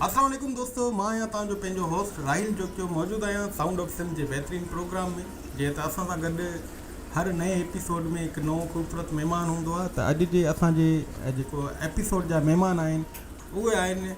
अस्सलाम वालेकुम दोस्तों, मां आहियां तव्हांजो पंहिंजो होस्ट राहिल जोकियो मौजूदु आहियां साउंड ऑफ सिंध जे बहितरीनु प्रोग्राम में। जीअं त असां सां गॾु हर नए एपिसोड में हिकु नओं ख़ूबसूरत महिमान हूंदो आहे। त अॼु जे असांजे जेको एपिसोड जा महिमान आहिनि उहे आहिनि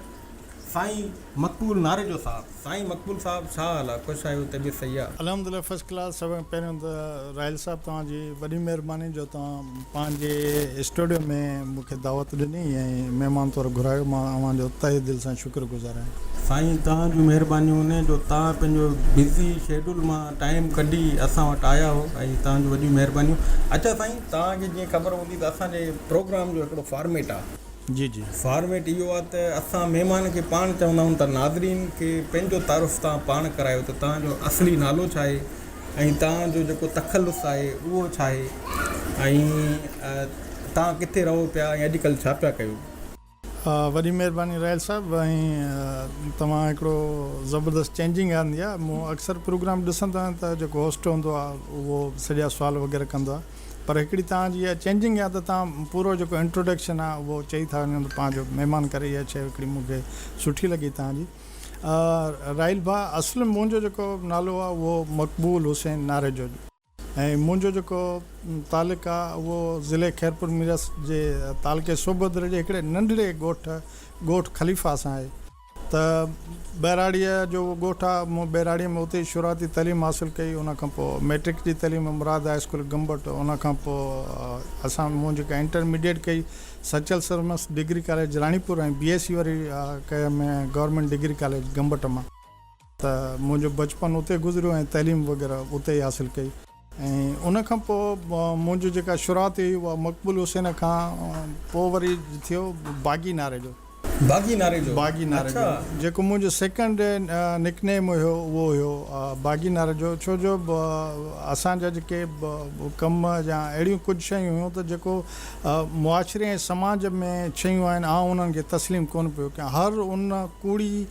साईं मक़बूल नारेजो साहब। साईं मक़बूल साहब, छा हाल आहे? ख़ुशि आहियो? तबियत सही आहे? अलहमदिल्ला फर्स्ट क्लास। सभु पहिरियों त राहिल साहब तव्हांजी वॾी महिरबानी जो तव्हां पंहिंजे स्टूडियो में मूंखे दावत ॾिनी ऐं महिमान तौरु घुरायो। मां तव्हांजो तहे दिलि सां शुक्रगुज़ार आहियां। साईं तव्हांजूं महिरबानियूं आहिनि जो तव्हां पंहिंजो बिज़ी शेड्यूल मां टाइम कढी असां वटि आया हो ऐं तव्हांजूं वॾियूं महिरबानियूं। अच्छा साईं, तव्हांखे जीअं ख़बर हूंदी त असांजे प्रोग्राम जो हिकिड़ो फॉर्मेट आहे। जी जी, फॉर्मेट इहो आहे त असां महिमान खे पाण चवंदा आहियूं त नाज़रीन खे पंहिंजो तारुफ़ तव्हां पाण करायो, त तव्हांजो असली नालो छा आहे ऐं तव्हांजो जेको तख़ल्लुस आहे उहो छा आहे ऐं तव्हां किथे रहो पिया ऐं अॼुकल्ह छा पिया कयो? वॾी महिरबानी राहिल साहब। ऐं तव्हां हिकिड़ो ज़बरदस्त चेंजिंग आंदी आहे। मूं अक्सर प्रोग्राम ॾिसंदो आहियां त जेको होस्ट हूंदो आहे उहो सॼा सुवाल वग़ैरह कंदो आहे, पर हिकिड़ी तव्हांजी इहा चेंजिंग आहे त तव्हां पूरो जेको इंट्रोडक्शन आहे उहो चई था वञो त पंहिंजो महिमान करे। इहा शइ हिकिड़ी मूंखे सुठी लॻी तव्हांजी। राहिल भाउ, असुलु मुंहिंजो जेको नालो आहे उहो मक़बूल हुसैन नारेजो ऐं मुंहिंजो जेको तालुक़ु आहे उहो ज़िले खैरपुर मीरस जे तालुके सोबोदरे जे हिकिड़े नंढड़े ॻोठ खलीफ़ा सां आहे। त बैराड़ीअ जो ॻोठ आहे। मूं बैराड़ीअ में उते शुरूआती तइलीम हासिलु कई। उन खां पोइ मैट्रिक जी तइलीम मुराद हाई स्कूल गंबट। उन खां पोइ मूं जेका इंटरमीडिएट कई सचल सरमस डिग्री कॉलेज राणीपुर ऐं BSc वरी कया में गवर्नमेंट डिग्री कॉलेज गंबट मां। त मुंहिंजो बचपन उते गुज़रियो ऐं तइलीम वग़ैरह उते ई हासिलु कई। ऐं उन खां पोइ मुंहिंजो जेका शुरूआत हुई उहा मक़बूल हुसैन खां पोइ वरी थियो बागी नारेजो। बागी नारेजो जेको मुंहिंजो सेकेंड निकनेम हुयो उहो हुयो बागी नारेजो। छो जो असांजा जेके कम या अहिड़ियूं कुझु शयूं हुयूं त जेको मुआशरे ऐं समाज में शयूं आहिनि, उन्हनि खे तस्लीम कोन पियो कयां। हर उन कूड़ी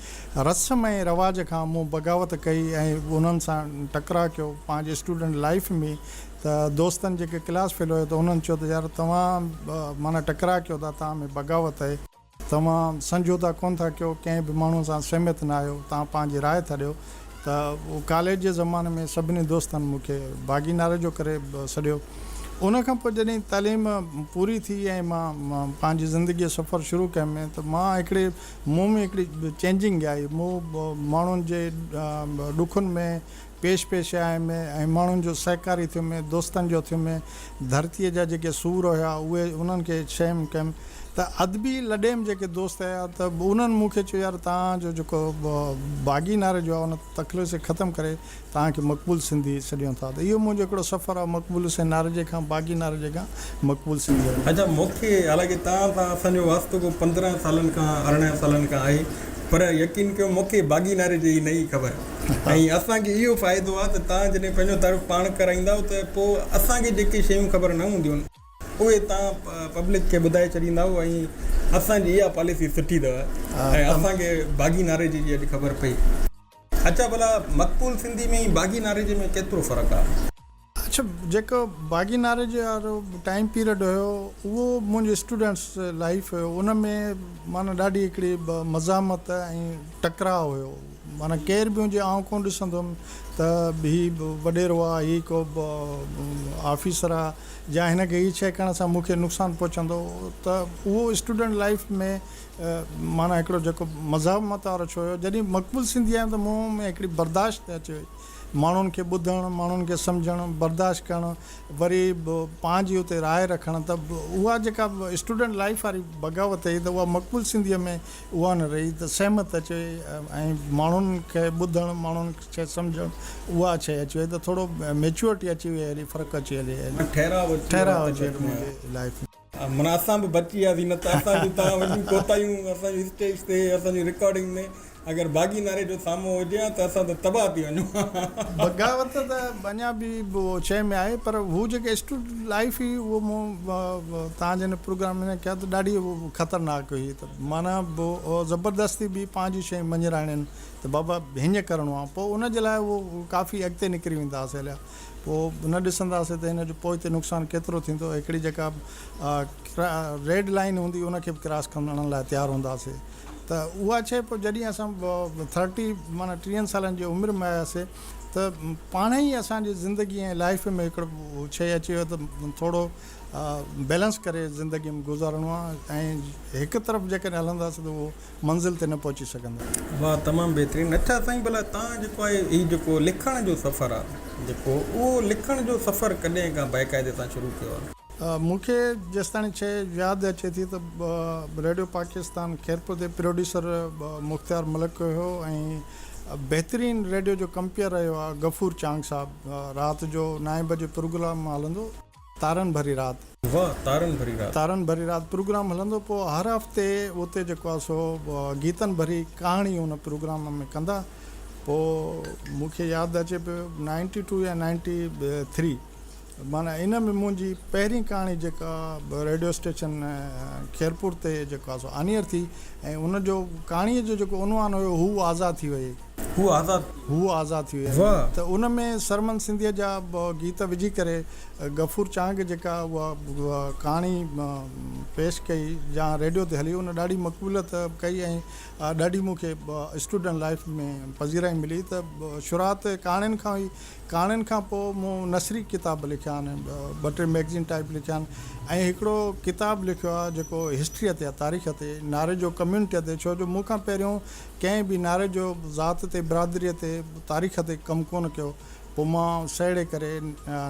रस्म ऐं रवाज खां मूं बग़ावत कई ऐं उन्हनि सां टकराव कयो पंहिंजे स्टूडेंट लाइफ में। त दोस्तनि जेके क्लास फेलो हुयो त उन्हनि चयो त यार तव्हां माना टकराव कयो था, तव्हां में बग़ावत आहे, तव्हां सम्झौता कोन था कयो, कंहिं बि माण्हू सां सहमत न आहियो, तव्हां पंहिंजी राय था ॾियो। त उहो कॉलेज जे ज़माने में सभिनी दोस्तनि मूंखे बागी नारेजो करे छॾियो। उन खां पोइ जॾहिं तइलीम पूरी थी ऐं मां पंहिंजी ज़िंदगीअ जो सफ़र शुरू कयो में त मां मूं में हिकिड़ी चेंजिंग आई। मूं माण्हुनि जे ॾुखनि में पेश आए में ऐं माण्हुनि जो सहकारी थियो में, दोस्तनि जो थियो में, धरतीअ जा जेके सूर हुया उहे उन्हनि खे शर्म कयमि। त अदबी लॾेम जेके दोस्त हुया त उन्हनि मूंखे चयो यार तव्हांजो जेको बागी नारेजो आहे उन तख़ल्लुस खे ख़तमु करे तव्हांखे मक़बूल सिंधी छॾियूं था। त इहो मुंहिंजो हिकिड़ो सफ़र आहे मक़बूल हुसैन नारेजे खां बागी नारेजे खां मक़बूल सिंधी। अच्छा, मूंखे हालांकि तव्हां सां असांजो वास्तो को 15 सालनि खां 18 सालनि खां आहे, पर यकीन कयो मूंखे बागी नारेजे जी नई ख़बर। ऐं असांखे इहो फ़ाइदो आहे त तव्हां जॾहिं पंहिंजो तारीफ़ पाण कराईंदव त पोइ असांखे जेके शयूं ख़बर न हूंदियूं आहिनि उहे तव्हां पब्लिक खे ॿुधाए छॾींदा ऐं असांजी इहा पॉलिसी सुठी अथव ऐं असांखे बागी नारेजे जी अॼु ख़बर पई। अच्छा, भला मक़बूल सिंधी में बागी नारेजे में केतिरो फ़र्क़ु आहे? अच्छा, जेको बागी नारेजे वारो टाइम पीरियड हुयो उहो मुंहिंजो स्टूडेंट्स लाइफ हुयो। उन में माना ॾाढी हिकिड़ी मज़ामत ऐं टकराव हुयो। माना केर बि हुजे कोन ॾिसंदुमि त हीउ वॾेरो आहे, हीउ को ऑफिसर आहे या हिन खे हीअ शइ करण सां मूंखे नुक़सानु पहुचंदो। त उहो स्टूडेंट लाइफ में माना हिकिड़ो जेको मज़ामत वारो छो हुयो। जॾहिं मक़बूल सिंधी आहियां त मूं में हिकिड़ी बर्दाश्त अचे वई। माण्हुनि खे ॿुधणु, माण्हुनि खे सम्झणु, बर्दाश्त करणु, वरी पंहिंजी हुते राय रखणु। त उहा जेका स्टूडेंट लाइफ वारी बग़ावत हुई त उहा मक़बूल सिंधीअ में उहा न रही। त सहमत अचे ऐं माण्हुनि खे ॿुधणु, माण्हुनि खे सम्झणु, उहा शइ अची वई। त थोरो मेच्योरिटी अची वई, अहिड़ी फ़र्क़ु अची वई, ठहराव अची वियो मुंहिंजी लाइफ में। माना असां बि बची वियासीं, न त असांजूं तव्हां वॾियूं कोतायूं असांजी स्टेज ते असांजी रिकॉर्डिंग में अगरि बागी नारेजो साम्हूं हुजे हा त असां त तबाह थी वञूं। बग़ावत त अञा बि शइ में आहे, पर हू जेके स्टूडेंट लाइफ हुई उहो मूं तव्हांजे हिन प्रोग्राम में कया त ॾाढी ख़तरनाक हुई। त माना ज़बरदस्ती बि पंहिंजी शयूं मञराइणियूं त बाबा हीअं करिणो आहे, पोइ उनजे लाइ उहो काफ़ी अॻिते निकिरी वेंदासीं हलिया। पोइ न ॾिसंदासीं त हिन जो पोइ हिते नुक़सानु केतिरो थींदो। हिकिड़ी जेका रेड लाइन हूंदी उनखे बि क्रॉस करण लाइ तयारु हूंदासीं। त उहा शइ पोइ जॾहिं असां 30 माना 30 सालनि जी उमिरि में आयासीं त पाण ई असांजी ज़िंदगी ऐं लाइफ में हिकिड़ो शइ अची वियो त थोरो बैलेंस करे ज़िंदगी में गुज़ारणो आहे ऐं हिकु तरफ़ जेकॾहिं हलंदासीं त उहो मंज़िल ते न पहुची सघंदा। वाह, तमामु बहितरीनु। अच्छा साईं, भला तव्हां जेको आहे हीउ जेको लिखण जो सफ़रु आहे जेको, उहो लिखण जो सफ़रु कॾहिं खां बाक़ाइदे सां शुरू कयो आहे? मूंखे जेसि ताणी शइ यादि अचे थी त रेडियो पाकिस्तान खैरपुर ते प्रोड्यूसर मुख़्तियार मलिक हुयो ऐं बहितरीनु रेडियो जो कंपेयर रहियो आहे गफ़ूर चांग साहिबु। राति जो 9 बजे प्रोग्राम हलंदो, तारनि भरी राति। वाह, तारनि भरी राति। तारनि भरी राति प्रोग्राम हलंदो। पोइ हर हफ़्ते उते जेको आहे सो गीतनि भरी कहाणी उन प्रोग्राम में कंदा। पोइ मूंखे यादि अचे पियो 92 या 93 माना इन में मुंहिंजी पहिरीं कहाणी जेका रेडियो स्टेशन खैरपुर ते जेको आहे सो आनियर थी ऐं उनजो कहाणीअ जो जेको उनवान हुयो हू आज़ादु थी वई। हू आज़ादु थी वई। त उन में सरमन सिंधीअ जा गीत विझी करे गफ़ूर चांग जेका उहा कहाणी पेश कई या रेडियो ते हली, उन ॾाढी मक़बूलियत कई ऐं ॾाढी मूंखे स्टूडेंट लाइफ में पज़ीराई मिली। त शुरूआति कहाणियुनि खां हुई। कहाणियुनि खां पोइ मूं नसरी किताब लिखिया आहिनि, 2-3 मैगज़ीन टाइप लिखिया आहिनि ऐं हिकिड़ो किताबु लिखियो आहे जेको हिस्ट्रीअ ते आहे, तारीख़ ते, नारे जो कम्यूनिटीअ ते। छो जो मूंखां पहिरियों कंहिं बि नारे जो ज़ात ते, बिरादरीअ ते, तारीख़ ते कमु कोन कयो। पोइ मां सहेड़े करे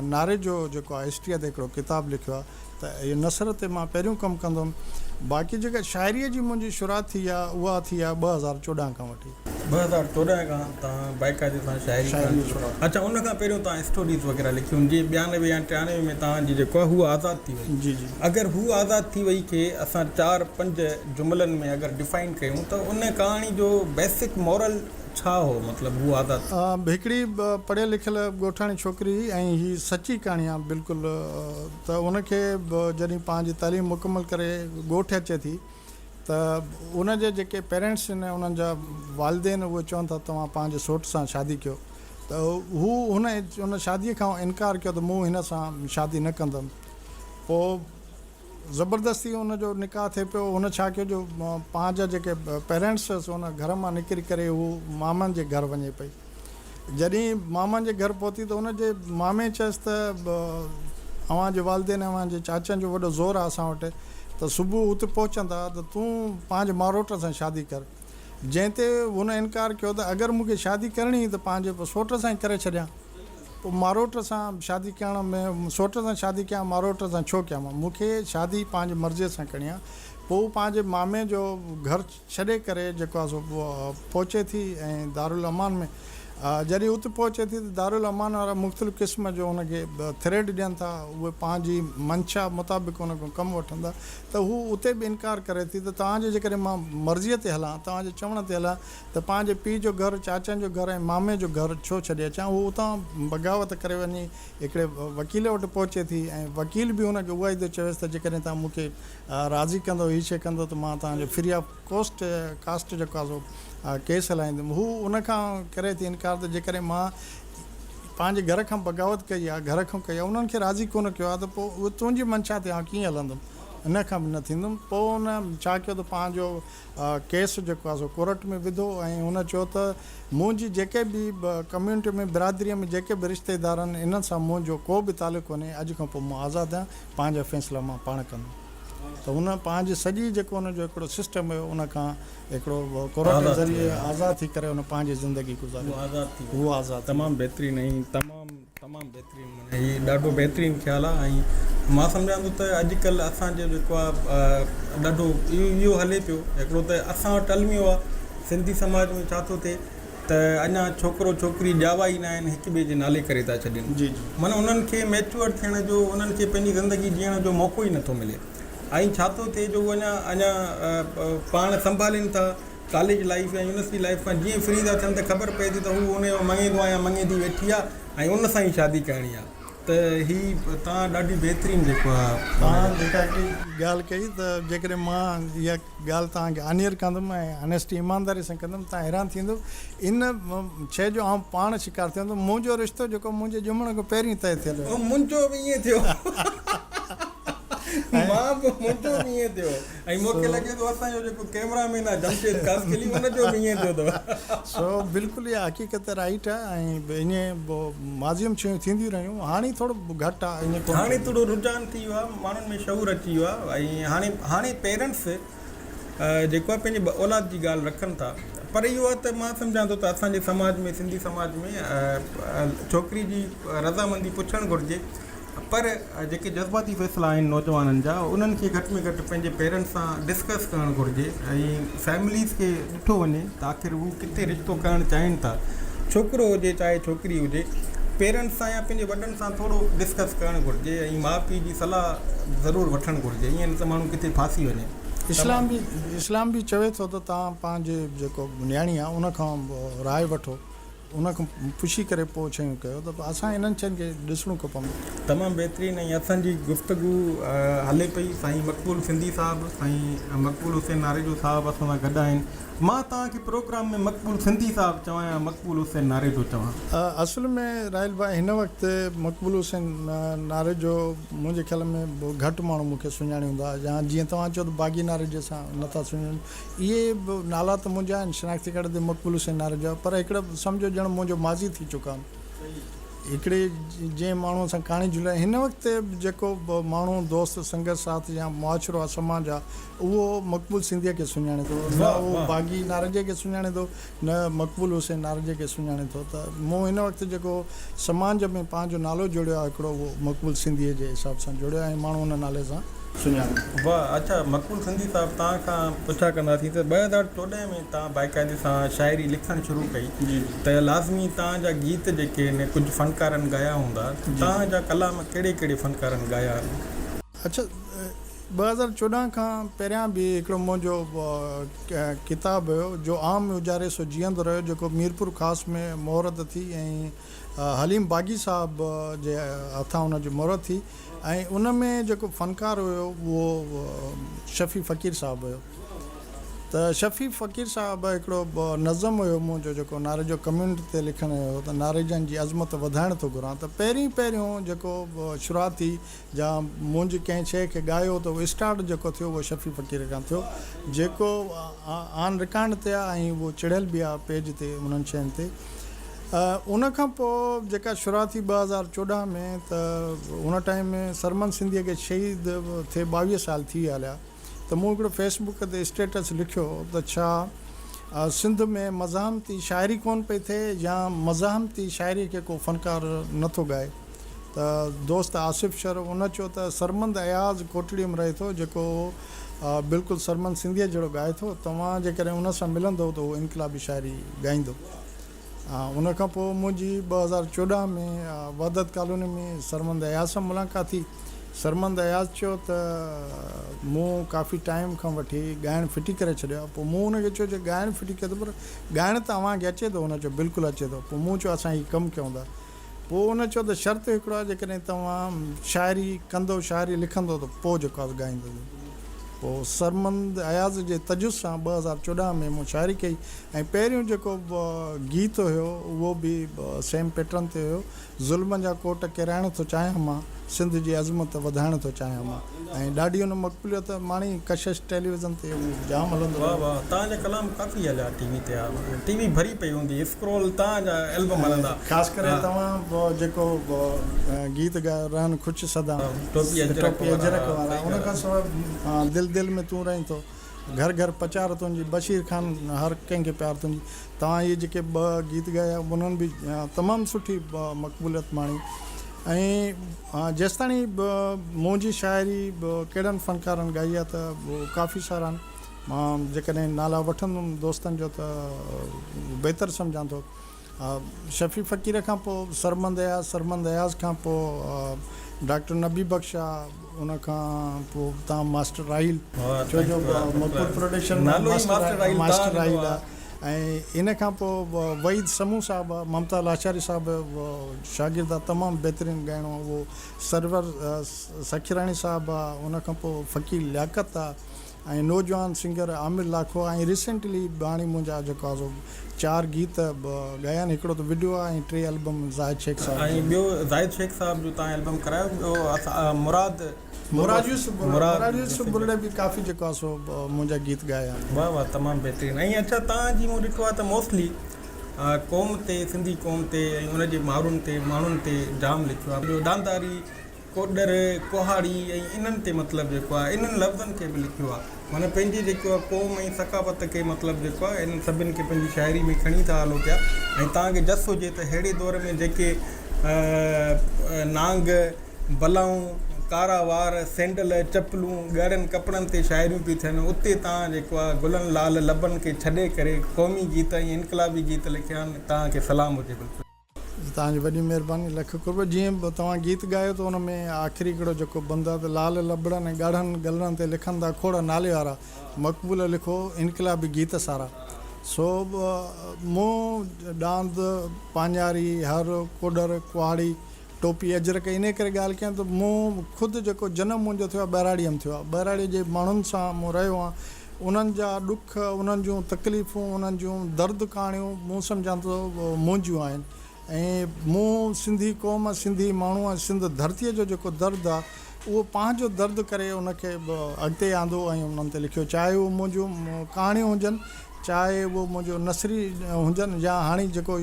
नारे जो जेको आहे हिस्ट्रीअ ते हिकिड़ो किताबु लिखियो आहे। त इहो नसर ते मां पहिरियों कमु कंदो हुउमि। बाक़ी जेका शाइरीअ जी मुंहिंजी शुरूआति थी आहे उहा थी आहे 2014 खां वठी। 2014 खां तव्हां बाक़ाइदे सां शाइरी। अच्छा, उन खां पहिरियों तव्हां स्टोरीज़ वग़ैरह लिखियूं, जीअं 92 या 93 में तव्हांजी जेको आहे हू आज़ादु थी वई। जी जी। अगरि हू आज़ादु थी वई खे असां 4-5 जुमलनि में अगरि डिफाइन कयूं त उन कहाणी जो बेसिक मॉरल छा हो? मतिलबु हू आज़ादु हिकिड़ी पढ़ियल लिखियल ॻोठाणी छोकिरी ऐं हीअ सची कहाणी आहे बिल्कुलु। त उनखे जॾहिं पंहिंजी तालीम मुकमल करे ॻोठ अचे थी त उनजे जेके पेरेंट्स आहिनि, उन्हनि जा वालिदेन, उहे चवनि था तव्हां पंहिंजे सौट सां शादी कयो। त हू हुन शादीअ खां इनकार कयो त मूं हिन सां शादी न कंदुमि। पोइ ज़बरदस्ती हुनजो निकाह थिए पियो। हुन छा कयो जो पंहिंजा जेके पेरेंट्स हुअसि उन घर मां निकिरी करे हू मामनि जे घर वञे पई। जॾहिं मामनि जे घर पहुती त हुनजे मामे चयसि त अव्हांजे वालिदेन, अव्हांजे चाचनि जो वॾो ज़ोर आहे असां वटि, त सुबुह उते पहुचंदा त तूं पंहिंजे मारोट सां शादी कर। जंहिं ते हुन इनकार कयो त अगरि मूंखे शादी करणी त पंहिंजे सौट सां ई करे छॾियां। पोइ मारोट सां शादी करण में, सौट सां शादी कयां, मारोट सां छो कयां? मूंखे शादी पंहिंजे मर्ज़ीअ सां करणी आहे। पोइ पंहिंजे मामे जो घर छॾे करे जेको आहे सो पहुचे थी ऐं दारुल अमान में जॾहिं उते पहुचे थी त दारुल अमान वारा मुख़्तलिफ़ क़िस्म जो हुनखे थ्रेड ॾियनि था। उहे पंहिंजी मंशा मुताबिक़ हुन खां कमु वठंदा। त हू उते बि इनकार करे थी त तव्हांजे जेकॾहिं मां मर्ज़ीअ ते हलां, तव्हांजे चवण ते हलां, त पंहिंजे पीउ जो घरु, चाचनि जो घरु ऐं मामे जो घरु छो छॾे अचां। हू उतां बग़ावत करे वञी हिकिड़े वकील वटि पहुचे थी ऐं वकील बि हुनखे उहा ई थो चवेसि त जेकॾहिं तव्हां मूंखे राज़ी कंदो, हीअ शइ कंदो, त मां तव्हांजो फ्री ऑफ कास्ट जेको आहे सो केस हलाईंदुमि। हू उनखां करे थी इनकार त जेकॾहिं मां पंहिंजे घर खां बग़ावत कई आहे, घर खां कई आहे, उन्हनि खे राज़ी कोन कयो आहे, त पोइ उहो तुंहिंजी मंशा ते कीअं हलंदुमि, इन खां बि न थींदुमि। पोइ हुन छा कयो त पंहिंजो केस जेको आहे सो कोर्ट में विधो ऐं हुन चयो त मुंहिंजी जेके बि कम्यूनिटी में, बिरादरीअ में जेके बि रिश्तेदार आहिनि, इन्हनि सां मुंहिंजो को बि तालुक़ु कोन्हे। अॼु खां पोइ मां आज़ादु आहियां, पंहिंजा फ़ैसिला मां पाण कंदुमि। त हुन पंहिंजी सॼी जेको हुनजो हिकिड़ो सिस्टम हुयो उनखां हिकिड़ो कोर्ट जे ज़रिए आज़ादु थी करे हुन पंहिंजी ज़िंदगी गुज़ारी। उहो आज़ादु। तमामु बहितरीनु ऐं तमामु बहितरीनु, माना हीउ ॾाढो बहितरीनु ख़्यालु आहे। ऐं मां सम्झां थो त अॼुकल्ह असांजो जेको आहे ॾाढो इहो हले पियो हिकिड़ो त असां वटि अलमियो आहे। सिंधी समाज में छा थो थिए त अञा छोकिरो छोकिरी ॼावा ई न आहिनि, हिक ॿिए जे नाले करे था छॾनि। जी। माना उन्हनि खे मैच्योर थियण जो, उन्हनि खे पंहिंजी ज़िंदगी जीअण जो मौक़ो ई नथो मिले। ऐं छा थो थिए जो अञा पाण संभालीनि था कॉलेज लाइफ या यूनिवर्सिटी लाइफ खां जीअं फ्री था थियनि त ख़बर पए थी त हू उनजो मङेंदो आहे या मङेंदी वेठी आहे ऐं उन सां ई शादी करणी आहे। त हीअ तव्हां ॾाढी बहितरीनु जेको आहे तव्हां जेका हिकिड़ी ॻाल्हि कई, त जेकॾहिं मां इहा ॻाल्हि तव्हांखे आनियर कंदुमि ऐं ऑनेस्टी ईमानदारी सां कंदुमि, तव्हां हैरान थींदो इन शइ जो आउं पाण शिकार थियंदो। मुंहिंजो रिश्तो जेको मुंहिंजे ॼमण खां पहिरीं तइ थियल हुयो, मुंहिंजो बि ईअं थियो। मां बि मुंहिंजो बि ईअं थियो ऐं मूंखे लॻे थो असांजो जेको कैमरामैन आहे जमशेद कासकली उनजो बि ईअं थियो अथव सो बिल्कुलु इहा हक़ीक़त राइट आहे ऐं ईअं माज़ियम शयूं थींदियूं रहियूं हाणे थोरो घटि आहे ईअं हाणे थोरो रुझान थी वियो आहे माण्हुनि में शऊर अची वियो आहे ऐं हाणे पेरेंट्स जेको आहे पंहिंजे औलाद जी ॻाल्हि रखनि था पर इहो आहे त मां सम्झां थो त असांजे समाज में सिंधी समाज में छोकिरी जी रज़ामंदी पुछणु घुरिजे पर जेके जज़्बाती फ़ैसिला आहिनि नौजवाननि जा उन्हनि खे घटि में घटि पंहिंजे पेरेंट्स सां डिस्कस करणु घुरिजे ऐं फैमिलीज़ खे ॾिठो वञे त आख़िर हू किथे रिश्तो करणु चाहिनि था छोकिरो हुजे चाहे छोकिरी हुजे पेरेंट्स सां या पंहिंजे वॾनि सां थोरो डिस्कस करणु घुरिजे ऐं माउ पीउ जी सलाह ज़रूरु वठणु घुरिजे ईअं न त माण्हू किथे फासी वञे इस्लाम बि चवे थो त तव्हां पंहिंजे जेको न्याणी आहे उनखां राय वठो उनखां पुछी करे पोइ शयूं कयो त असां इन्हनि शयुनि खे ॾिसणो खपनि तमामु बहितरीनु ऐं असांजी गुफ़्तगू हले पई साईं मक़बूल सिंधी साहिबु साईं मक़बूल हुसैन नारेजो साहिबु असां सां गॾु आहिनि मां तव्हांखे प्रोग्राम में मक़बूल सिंधी साहिबु चवां या मक़बूल हुसैन नारेजो चवां असल में राहिल भाई हिन वक़्तु मक़बूल हुसैन नारेजो मुंहिंजे ख़्याल में घटि माण्हू मूंखे सुञाणी हूंदा या जीअं तव्हां चओ त बागी नारेजे सां नथा सुञाणनि इहे नाला त मुंहिंजा आहिनि शिनाख़्ती कार्ड ते मक़बूल हुसैन नारेजो पर हिकिड़ो सम्झो ॼण मुंहिंजो माज़ी थी चुका आहिनि हिकिड़े जंहिं माण्हूअ सां कहाणी जुड़िया हिन वक़्तु जेको माण्हू दोस्त संगत साथ या मुआशिरो आहे समाज आहे उहो मक़बूल सिंधीअ खे सुञाणे थो न उहो बागी नारजे खे सुञाणे थो न मक़बूल हुसैन नारजे खे सुञाणे थो त मूं हिन वक़्तु जेको समाज में पंहिंजो नालो जोड़ियो आहे हिकिड़ो उहो मक़बूल सिंधीअ जे हिसाब सां जोड़ियो आहे ऐं माण्हू हुन नाले सां सुञाणे वाह अच्छा मक़बूल सिंधी साहिबु तव्हां खां पुछा कंदासीं त 2014 में तव्हां बाक़ाइदे सां शाइरी लिखणु शुरू कई त लाज़मी तव्हांजा गीत जेके आहिनि कुझु फ़नकारनि ॻाया हूंदा तव्हांजा कलाम कहिड़े कहिड़े फ़नकारनि ॻाया अच्छा 2014 खां पहिरियां बि हिकिड़ो मुंहिंजो किताबु हुयो जो आम उजारे सो जीअंदो रहियो जेको मीरपुर ख़ासि में मुहरत थी ऐं हलीम बागी साहिब जे हथां हुनजी मुहरत थी ऐं उन में जेको फ़नकार हुयो उहो शफ़ी फ़क़ीर साहिबु हुयो त शफ़ी फ़क़ीर साहिबु हिकिड़ो नज़म हुयो मुंहिंजो जेको नारेजो कम्यूनिटी ते लिखणु हुयो त नारेजनि जी अज़मत वधाइण थो घुरां त पहिरियों जेको शुरूआती या मुंहिंजी कंहिं शइ खे ॻायो त उहो स्टार्ट जेको थियो उहो शफ़ी फ़क़ीर खां थियो जेको ऑन रिकॉर्ड ते आहे ऐं उहो चिड़ियल बि आहे पेज ते उन्हनि शयुनि ते उन खां पोइ जेका शुरूआती 2014 में त उन टाइम में सरमन सिंधीअ खे शहीद थिए 22 साल थी हलिया त मूं हिकिड़ो फेसबुक ते स्टेटस लिखियो त छा सिंध में मज़ाहमती शाइरी कोन पई थिए या मज़ाहमती शाइरी खे को फ़नकार नथो ॻाए त दोस्त आसिफ़ शर उन चयो त सरमंद अयाज़ कोटड़ीअ में रहे थो जेको बिल्कुलु सरमन सिंधीअ जहिड़ो ॻाए थो तव्हां जेकॾहिं उन सां मिलंदो त उहो इनक़लाबी शाइरी ॻाईंदो उन खां पोइ मुंहिंजी 2014 में वहदत कॉलोनी में सरमंद अयाज़ सां मुलाक़ात थी सरमंद अयाज़ चयो त मूं काफ़ी टाइम खां वठी ॻाइणु फिटी करे छॾियो आहे पोइ मूं हुनखे चयो जो ॻाइणु फिटी कयो पर ॻाइणु तव्हांखे अचे थो हुन चयो बिल्कुलु अचे थो पोइ मूं चयो असां हीउ कमु कयूं था पोइ हुन चयो त शर्त हिकिड़ो आहे जेकॾहिं तव्हां शाइरी कंदो शाइरी लिखंदो त पोइ जेको आहे ॻाईंदो पोइ सरमंद अयाज़ जे तजुज़ सां 2014 में मूं शाइरी कई ऐं पहिरियों जेको गीत हुयो उहो बि सेम पैटर्न ते हुयो ज़ुल्म जा कोट किराइण थो चाहियां मां सिंध जी अज़मत वधाइण थो चाहियां मां ऐं ॾाढी हुन मक़बूलियत माणी कशिश टेलीविज़न ते जाम हलंदो वाह वाह तव्हांजा कलाम काफ़ी हलिया टीवी ते टीवी भरी पई हूंदी स्क्रोल तव्हांजा एल्बम हलंदा ख़ासि करे तव्हां जेको गीत ॻायो रहन ख़ुशि सदा टोपी अजरक वारा उन खां सवाइ दिल दिल में तूं रहीं थो घर घर पचार तुंहिंजी बशीर ख़ान हर कंहिंखे प्यार तुंहिंजी तव्हां इहे जेके 2 गीत ॻाया उन्हनि बि तमामु सुठी मक़बूलियत माणी ऐं जेसिताणी मुंहिंजी शाइरी कहिड़नि फ़नकारनि ॻाई आहे त काफ़ी सारा आहिनि मां जेकॾहिं नाला वठंदुमि दोस्तनि जो त बहितर सम्झां थो शफ़ी फ़क़ीर खां पोइ सरमंद अयाज़ खां पोइ डॉक्टर नबी बख्श आहे उन खां पोइ तव्हां मास्टर राहिल छो जो मक़बूल प्रोडक्शन मास्टर राहिल आहे ऐं इन खां पोइ वहीद समूह साहिबु आहे ममता लाचारी साहिबु शागिर्द आहे तमामु बहितरीनु ॻाइणो आहे उहो सरवर सखीराणी साहिबु आहे उन खां पोइ फ़क़ीर लियाकत आहे ऐं नौजवान सिंगर आमिर लाखो आहे ऐं रिसेंटली हाणे मुंहिंजा जेको आहे 4 गीत ॻाया आहिनि हिकिड़ो त वीडियो आहे ऐं 3 एल्बम ज़ाहिद शेख साहिबु ऐं ॿियो ज़ाहिद शेख साहिब जो तव्हां एल्बम करायो ॿियो मुराद मुराद यूसुफ बुल्ले भी काफ़ी जेको आहे सो मुंहिंजा गीत ॻाया। वाह वाह, तमामु बहितरीनु। ऐं अच्छा, तव्हां जी मूं ॾिठो आहे त मोस्टली क़ौम ते, सिंधी क़ौम ते ऐं उनजे माण्हुनि ते जाम लिखियो आहे। ॿियो डांदारी, कोडर, कुहाड़ी ऐं इन्हनि ते मतिलबु जेको आहे इन्हनि लफ़्ज़नि खे बि लिखियो आहे। माना पंहिंजी जेको आहे क़ौम ऐं सक़ाफ़त खे मतिलबु जेको आहे इन्हनि सभिनि खे पंहिंजी शाइरी में खणी था हलो पिया। ऐं तव्हांखे जस हुजे त अहिड़े दौर में जेके नांग, बलाऊं, कारा वार, सैंडल, चपलूं, ॻाढ़नि कपिड़नि ते शाइरियूं पियूं थियनि, उते तव्हां जेको आहे गुलनि लाल लबनि खे छॾे करे क़ौमी गीत ऐं इनकलाबी गीत लिखिया आहिनि। तव्हांखे सलाम हुजे। बिल्कुलु तव्हांजी वॾी महिरबानी, लख कुर्ब। जीअं तव्हां गीत ॻायो त हुन में आख़िरी हिकिड़ो जेको बंदु आहे त लाल लबड़नि ऐं ॻाढ़नि गलनि ते लिखनि था खोड़ नाले वारा मक़बूल लिखो इनकलाबी गीत सारा। सो मूं डांद, पांजारी, हर, कोडर, कुहाड़ी, टोपी, अजरक इन करे ॻाल्हि कयां त मूं ख़ुदि जेको जनमु मुंहिंजो थियो आहे ॿहिराड़ीअ में थियो आहे। ॿहिराड़ीअ जे माण्हुनि सां मूं रहियो आहियां। उन्हनि जा ॾुख, उन्हनि जूं तकलीफ़ूं, उन्हनि जूं दर्द कहाणियूं मूं सम्झां थो मुंहिंजियूं आहिनि। ऐं मूं सिंधी क़ौम, सिंधी माण्हू ऐं सिंध धरतीअ जो जेको दर्दु आहे उहो पंहिंजो दर्दु करे उनखे अॻिते आंदो ऐं उन्हनि ते लिखियो। चाहे उहो मुंहिंजूं कहाणियूं हुजनि, चाहे उहो मुंहिंजो नसरी हुजनि, या हाणे जेको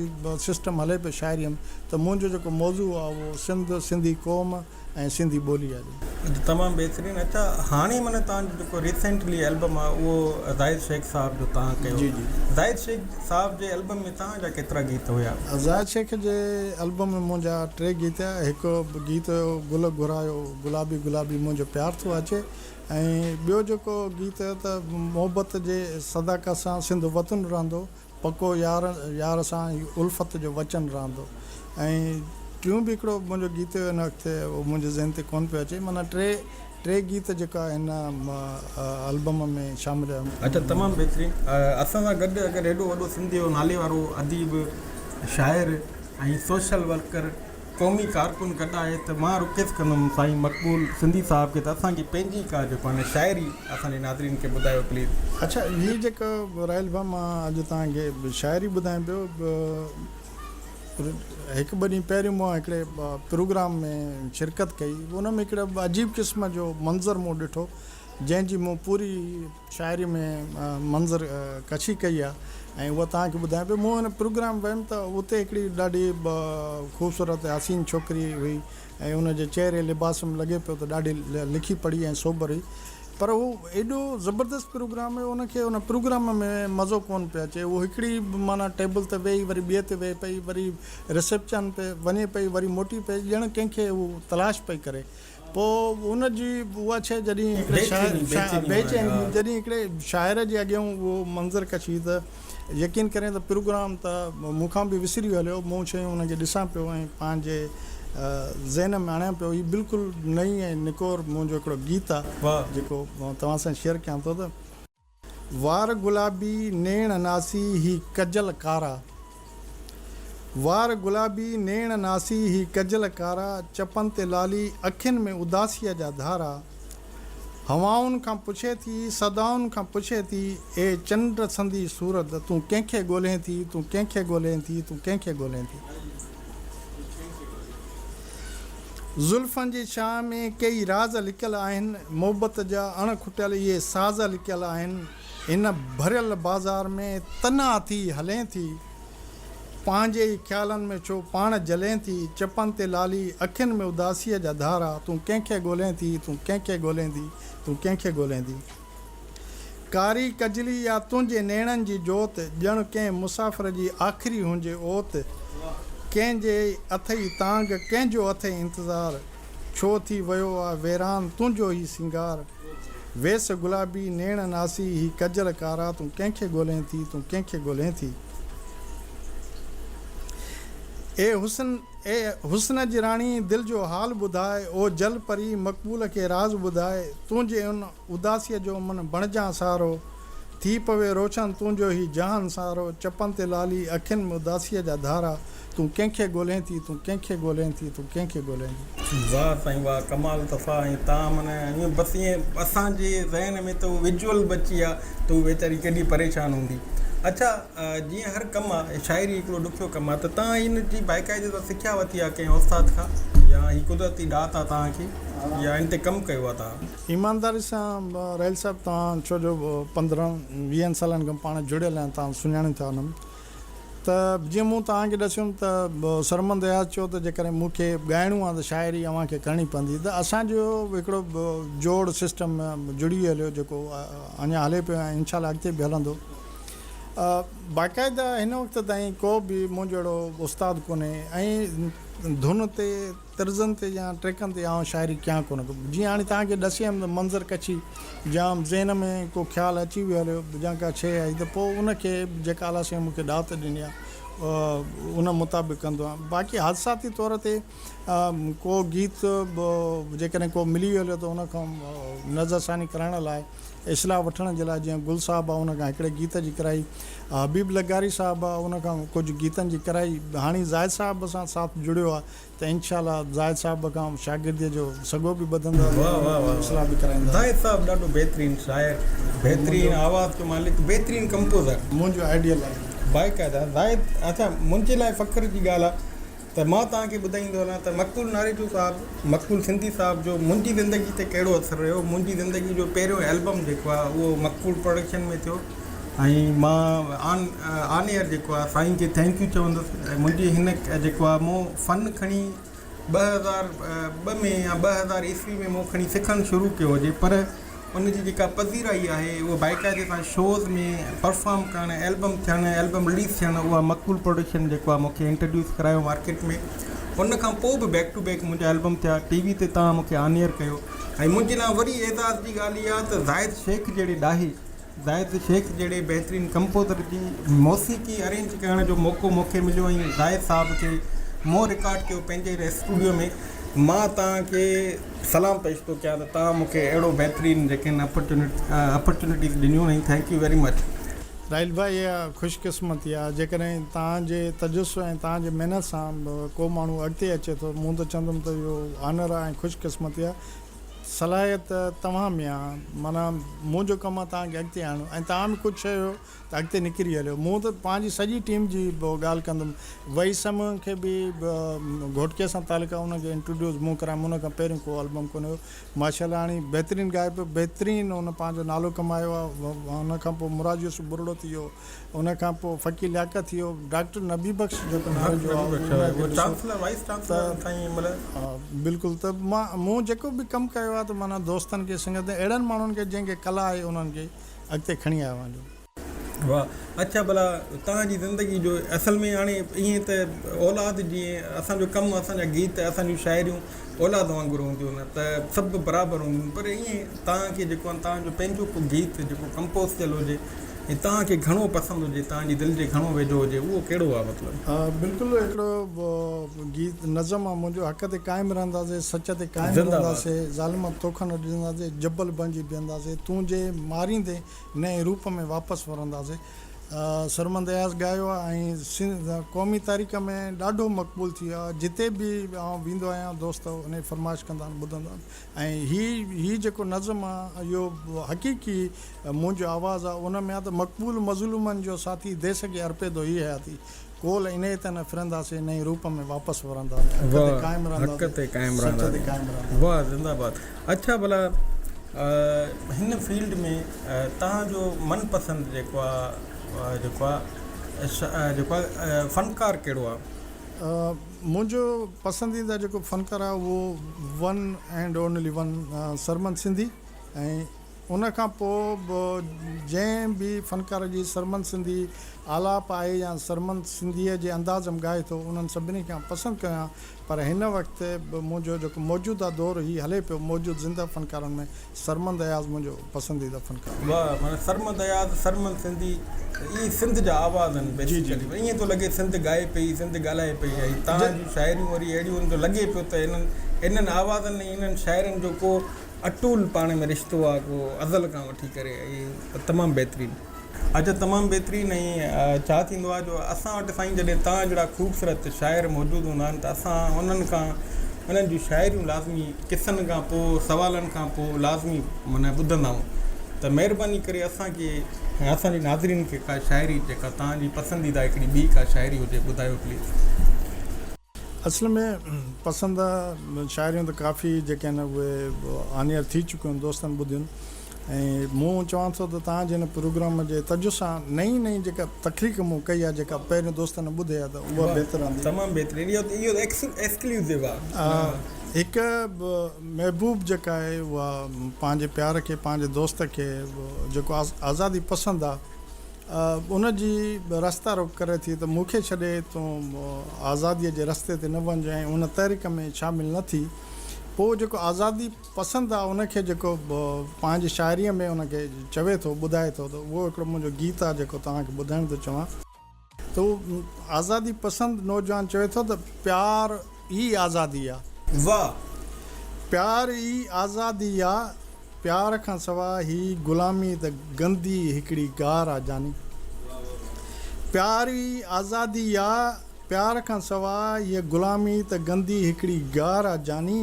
सिस्टम हले पियो शाइरीअ में, त मुंहिंजो जेको मौज़ू आहे उहो सिंधी क़ौम ऐं सिंधी ॿोली आहे। तमामु बहितरीनु। अच्छा, हाणे माना तव्हांजो जेको रिसेंटली एल्बम आहे उहो ज़ाहिद शेख साहब जो तव्हां कयो। जी। ज़ाहिद शेख साहब जे एल्बम में तव्हांजा केतिरा गीत हुया? ज़ाहिद शेख जे एल्बम में मुंहिंजा 3 गीत। हिकु गीत गुल घुरायो, गुलाबी गुलाबी मुंहिंजो प्यार थो अचे। ऐं ॿियो जेको गीत त मोहबत जे सदाकत सां सिंध वतन रहंदो, पको यार सां उल्फत जो वचन रहंदो। ऐं टियों बि हिकिड़ो मुंहिंजो गीत हुयो, हिन वक़्तु उहो मुंहिंजे ज़हन ते कोन पियो अचे। माना टे गीत जेका हिन एल्बम में शामिल आहिनि। अच्छा, तमामु बहितरीनु। असां सां गॾु अगरि एॾो वॾो सिंधी जो नाले वारो अदीब, शाइर ऐं सोशल वर्कर, क़ौमी कारकुन गॾु आहे त मां रिक्वेस्ट कंदुमि साईं मक़बूल सिंधी साहिब खे त असांजी पंहिंजी का जेको आहे शाइरी असांजे नाज़रीन खे ॿुधायो प्लीज़। अच्छा, हीअ जेको रहियल बा मां अॼु तव्हांखे शाइरी ॿुधायां पियो। हिकु ॿ ॾींहं पहिरियों मां हिकिड़े प्रोग्राम में शिरकत कई। उन में हिकिड़े अजीब क़िस्म जो मंज़र मूं ॾिठो, जंहिंजी मूं पूरी शाइरी में मंज़र कशी कई आहे ऐं उहा तव्हांखे ॿुधायां पियो। मूं हिन प्रोग्राम वियुमि त उते हिकिड़ी ॾाढी ख़ूबसूरत हसीन छोकिरी हुई ऐं उनजे चहिरे लिबास में लॻे पियो त ॾाढी लिखी पढ़ी ऐं सोबर हुई। पर उहो एॾो ज़बरदस्त प्रोग्राम हुयो, उनखे उन प्रोग्राम में मज़ो कोन पियो अचे। उहो हिकिड़ी माना टेबल ते वेही, वरी ॿिए ते वेही पई, वरी रिसेप्शन पे वञे पई, वरी मोटी पई, ॼण कंहिंखे उहो तलाश पई करे। पोइ उनजी उहा शइ जॾहिं जॾहिं हिकिड़े शाइर जे अॻियां उहो मंज़र कशी त यकीन करें त प्रोग्राम त मूंखां बि विसरी हलियो। मूं शयूं उनखे ॾिसां पियो ऐं पंहिंजे ज़हन में आणियां पियो। हीअ बिल्कुलु नई ऐं निकोर मुंहिंजो हिकिड़ो गीत आहे जेको तव्हां सां शेयर कयां थो। त वार गुलाबी नेण नासी ही कजल कारा, वार गुलाबी नेण नासी ही कजल कारा, चपन ते लाली अखियुनि में उदासीअ जा धारा, हवाउनि खां पुछे थी, सदाउनि खां पुछे थी, ए चंड संदी सूरत, तूं कंहिंखे ॻोल्हे थी, तूं कंहिंखे ॻोल्हे थी, तूं कंहिंखे ॻोल्हे थी। ज़ुल्फ़नि जी छां में कई राज़ लिकियल आहिनि, मोहबत जा अणखुटियल इहे साज़ लिकियल आहिनि। हिन भरियल बाज़ार में तना थी हलें थी, पंहिंजे ई ख़्यालनि में छो पाण जलें थी, चपन ते लाली अखियुनि में उदासीअ जा धारा, तूं कंहिंखे ॻोल्हे थी, तूं कंहिंखे ॻोल्हे थी, तूं कंहिंखे ॻोल्हे थी। कारी कजली या तुंहिंजे नेणनि जी जोत, ॼण कंहिं मुसाफ़िर जी आख़िरी हुजे ओत, कंहिंजे अथई तांग कंहिंजो अथई इंतज़ारु, छो थी वियो आहे वैरान तुंहिंजो ई सिंगार, वेस गुलाबी नेण नासी ही कजल कारा, तूं कंहिंखे ॻोल्हे थी, तूं कंहिंखे ॻोल्हे थी। ए हुस्न जी राणी दिलि जो हाल ॿुधाए, ओ जल परी मक़बूल खे राज़ ॿुधाए, तुंहिंजे उन उदासीअ जो मन बणिजां सारो, थी पवे रोशन तुंहिंजो ई जहान सारो, चपन ते लाली अखियुनि में उदासीअ जा धारा, तूं कंहिंखे ॻोल्हे थी, तूं कंहिंखे ॻोल्हे थी, तूं कंहिंखे ॻोल्हे थी। वाह साईं वाह, कमाल तफ़ा। ऐं तव्हां माना ईअं बसि ईअं असांजे ज़हन में त उहो विजुअल बची आहे त उहा वेचारी केॾी परेशान हूंदी। अच्छा, जीअं हर कमु आहे, शाइरी हिकिड़ो ॾुखियो कमु आहे, त तव्हां इन जी बाक़ाइदे सां सिखिया वरिती आहे कंहिं उस्ताद खां या ही कुदरती ॾात आहे तव्हांखे या इन ते कमु कयो आहे तव्हां? ईमानदारी सां रहिल साहिबु तव्हां छो जो 15-20 सालनि खां पाण जुड़ियल आहिनि, तव्हां सुञाणी था हुनमें। त जीअं मूं तव्हांखे ॾसियुमि त सरमन दयाज़ चयो त जेकॾहिं मूंखे ॻाइणो आहे त शाइरी अव्हांखे करणी पवंदी। त असांजो हिकिड़ो जोड़ सिस्टम जुड़ी हलियो जेको अञा हले पियो ऐं इनशाला अॻिते बि हलंदो। बाक़ाइदा हिन वक़्त ताईं को बि मुंहिंजो अहिड़ो उस्तादु कोन्हे ऐं धुन ते तर्ज़नि ते या ट्रैकनि ते आउं शाइरी कयां कोन। जीअं हाणे तव्हांखे ॾसी वियमि त मंज़र कच्छी जाम ज़हन में को ख़्यालु अची वियो हलियो या का शइ आई त पोइ उनखे जेका अलाह साईं मूंखे दावत ॾिनी आहे उन मुताबिक़ कंदो आहियां। बाक़ी हादसाती तौर ते को गीत जेकॾहिं को मिली हलियो त उनखां नज़रसानी कराइण लाइ इस्लाह वठण जे लाइ जीअं गुल साहब आहे उनखां हिकिड़े गीत जी कराई, हबीब लगारी साहब आहे उनखां कुझु गीतनि जी कराई। हाणे ज़ाहिद साहब सां साथ जुड़ियो आहे त इनशाला ज़ाहिद साहब खां शागिर्दीअ जो सॻो बि वधंदो, इस्लाह बि कराईंदा। ज़ाहिद साहब ॾाढो बहितरीनु शाइर, बहितरीनु आवाज़ जो मालिक, बहितरीनु कंपोज़र, मुंहिंजो आइडियल आहे बाक़ाइदा ज़ाहिद। अच्छा, मुंहिंजे लाइ फ़ख्र जी ॻाल्हि आहे त मां तव्हांखे ॿुधाईंदो वञा त मक़बूल नारेजू साहब, मक़बूल सिंधी साहब जो मुंहिंजी ज़िंदगी ते कहिड़ो असरु रहियो। मुंहिंजी ज़िंदगी जो पहिरियों एल्बम जेको आहे उहो मक़बूल प्रोडक्शन में थियो ऐं मां ऑन एयर जेको आहे साईं खे थैंक यू चवंदुसि। ऐं मुंहिंजी हिन जेको आहे मूं फ़न खणी 2002 में या 2000 ईस्वी में मूं खणी सिखणु शुरू कयो हुजे, पर उनजी जेका पज़ीराई आहे उहा बाक़ाइदे सां शोज़ में परफॉर्म करणु, एल्बम थियणु, एल्बम रिलीज़ थियणु, उहा मक़बूल प्रोडक्शन जेको आहे मूंखे इंट्रोड्यूस करायो मार्केट में। उन खां पोइ बि बैक टू बैक मुंहिंजा एल्बम थिया, टीवी ते तव्हां मूंखे ऑन एयर कयो। ऐं मुंहिंजे लाइ वरी एज़ाज़ जी ॻाल्हि इहा आहे त ज़ाहिद शेख जहिड़े ॾाहे, ज़ाहिद शेख जहिड़े बहितरीनु कंपोज़र जी मौसीक़ी अरेंज करण जो मौक़ो मूंखे मिलियो ऐं ज़ाहिद साहब खे मूं रिकॉर्ड कयो पंहिंजे स्टूडियो में। मां तव्हांखे सलाम पेश थो कयां त तव्हां मूंखे अहिड़ो बहितरीनु जेके अपॉर्चुनिटीज़ ॾिनियूं ऐं thank U very much. Rahil भाई, इहा ख़ुशकिस्मती आहे जेकॾहिं तव्हांजे तजुस्बे ऐं तव्हांजे महिनत सां को माण्हू अॻिते अचे थो। मूं त चवंदुमि त इहो ऑनर आहे ऐं ख़ुशकिस्मती आहे। सलाहियत तव्हां में आहे, माना मुंहिंजो कमु आहे तव्हांखे अॻिते आणो ऐं तव्हां बि कुझु चयो त अॻिते निकिरी हलियो। मूं त पंहिंजी सॼी टीम जी ॻाल्हि कंदुमि। वईसम खे बि घोटके सां तालुक आहे, उनखे इंट्रोड्यूस मूं करायो। उन खां पहिरियों को एल्बम कोन हुयो। माशाल्लाह हाणे बहितरीनु ॻाए पियो, बहितरीनु उन पंहिंजो नालो कमायो आहे। उन खां पोइ मुराद यूसुफ बुरड़ो थी वियो, उन खां पोइ फ़कीर लियाकत थी वियो, डॉक्टर नबी बख़्श जेको नालो जो बिल्कुलु। त मूं जेको बि कमु कयो आहे त माना दोस्तनि खे संगत अहिड़नि माण्हुनि खे जंहिंखे कला आहे उन्हनि खे अॻिते खणी आयो आहियां। वाह, अच्छा भला तव्हांजी ज़िंदगी जो असल में हाणे ईअं त औलाद जीअं असांजो कमु, असांजा गीत, असांजूं शाइरियूं औलाद वांगुरु हूंदियूं न त सभु बराबरि हूंदियूं, पर ईअं तव्हांखे जेको आहे तव्हांजो पंहिंजो को गीत जेको कंपोज़ थियल हुजे ऐं तव्हांखे घणो पसंदि हुजे, तव्हांजी दिलि जे घणो वेझो हुजे, उहो कहिड़ो आहे? मतिलबु बिल्कुलु हिकिड़ो गीत नज़म आहे, मुंहिंजो हक़ ते क़ाइमु रहंदासीं, सच ते क़ाइमु रहंदासीं, ज़ालिम तोखा न ॾींदासीं, जबल बणिजी बीहंदासीं, तूं जे मारींदे नए रूप में वापसि वरंदासीं। सरमन दयाज़ ॻायो आहे ऐं क़ौमी तारीख़ में ॾाढो मक़बूल थी वियो आहे। जिते बि आउं वेंदो आहियां दोस्त उन फरमाइश कंदा आहिनि, ॿुधंदा आहिनि। ऐं हीअ जेको नज़म आहे इहो हक़ीक़ी मुंहिंजो आवाज़ु आहे। उन में आहे त मक़बूल मज़लूमनि जो साथी देश खे अर्पे थो ई हयाती, कोल इन ते न फिरंदासीं, नए रूप में वापसि वरंदासीं, वाह ज़िंदाबाद। अच्छा भला हिन फील्ड में तव्हांजो मनपसंदि जेको आहे फ़नकार कहिड़ो आहे? मुंहिंजो पसंदीदा जेको फ़नकार आहे उहो वन एंड ओनली वन सरमन सिंधी। ऐं उन खां पोइ जंहिं बि फ़नकार जी सरमन सिंधी आलाप आहे या सरमन सिंधीअ जे अंदाज़ में ॻाए थो, उन्हनि सभिनी खां पसंदि कयां। पर हिन वक़्तु मुंहिंजो जेको मौजूदा दौरु हीउ हले पियो, मौजूदु ज़िंदा फ़नकारनि में सरमन दयाज़ मुंहिंजो पसंदीदा फ़नकार। वाह, माना सरमन दयाज़, सरमन सिंधी, इहे सिंध जा आवाज़ आहिनि बेसिकली। ईअं थो लॻे सिंध ॻाए पई, सिंध ॻाल्हाए पई। ऐं तव्हांजूं शाइरियूं वरी अहिड़ियूं थो लॻे पियो त इन्हनि आवाज़नि ऐं इन्हनि शाइरनि जो को अटूल पाण में रिश्तो आहे, को अज़ल खां वठी करे। ऐं तमामु बहितरीनु। अच्छा, तमामु बहितरीनु। ऐं छा थींदो आहे जो असां वटि साईं जॾहिं तव्हां जहिड़ा ख़ूबसूरत शाइर मौजूदु हूंदा आहिनि त असां उन्हनि खां उन्हनि जूं शाइरियूं लाज़मी किसनि खां पोइ, सवालनि खां पोइ लाज़मी माना ॿुधंदा आहियूं। त महिरबानी करे असांखे ऐं असांजे नाज़रीन खे का शाइरी जेका तव्हांजी पसंदीदा हिकिड़ी ॿी का शाइरी हुजे ॿुधायो प्लीज़। असल में पसंदि शाइरियूं त काफ़ी जेके आहिनि उहे आनियर थी चुकियूं आहिनि, दोस्तनि ॿुधियुनि। ऐं मूं चवां थो त तव्हांजे हिन प्रोग्राम जे तर्ज सां नई नई जेका तकरीक मूं कई आहे, जेका पहिरियों दोस्तनि ॿुधे आहे, त उहा बहितर आहे। तमामु बहितरीनु, इहो एक्सक्लूसिव आहे। हिकु महबूब जेका आहे उहा पंहिंजे प्यार खे, पंहिंजे दोस्त खे जेको आज़ादी पसंदि आहे, उनजी रस्ता रोक करे थी त मूंखे छॾे तूं आज़ादीअ जे रस्ते ते न वञ ऐं उन तहरीक में शामिलु न थी। पोइ जेको आज़ादी पसंदि आहे उनखे जेको पंहिंजी शाइरीअ में उनखे चवे थो, ॿुधाए थो, त उहो हिकिड़ो मुंहिंजो गीत आहे जेको तव्हांखे ॿुधाइण थो चवां। त उहो आज़ादी पसंदि नौजवान चवे थो त प्यार ई आज़ादी आहे। वाह, प्यार ई आज़ादी आहे, प्यार खां सवाइ ही ग़ुलामी त गंदी हिकिड़ी गार आहे जानी। प्यार ई आज़ादी आहे, प्यार खां सवाइ हीअ ग़ुलामी त गंदी हिकिड़ी गार आहे जानी।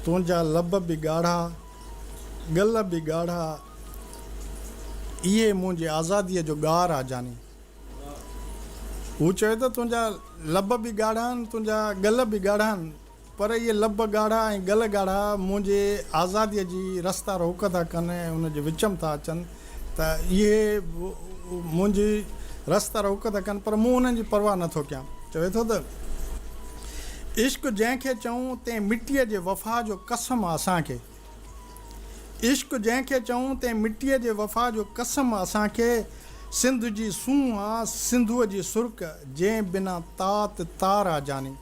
तुंहिंजा लब बि ॻाढ़ा, गल बि ॻाढ़ा, इहे मुंहिंजे आज़ादीअ जो ॻार आहे जानी। हू चवे थो तुंहिंजा लब बि ॻाढ़ा आहिनि, तुंहिंजा गल बि ॻाढ़ा आहिनि, पर इहे लब ॻाढ़ा ऐं गल ॻाढ़ा मुंहिंजे आज़ादीअ जी रस्ता रोक था कनि ऐं उनजे विच में था अचनि, त इहे मुंहिंजी रस्ता रोक था कनि, पर मूं उन्हनि जी परवाह नथो कयां। चवे थो त इश्क जंहिंखे चऊं तंहिं मिटीअ जे वफ़ा जो कसम असांखे, इश्क जंहिंखे चऊं तंहिं मिटीअ जे वफ़ा जो कसम असांखे। सिंध जी सूंहं आहे, सिंधूअ जी सुर्क, जंहिं बिना तात तार आहे जानी।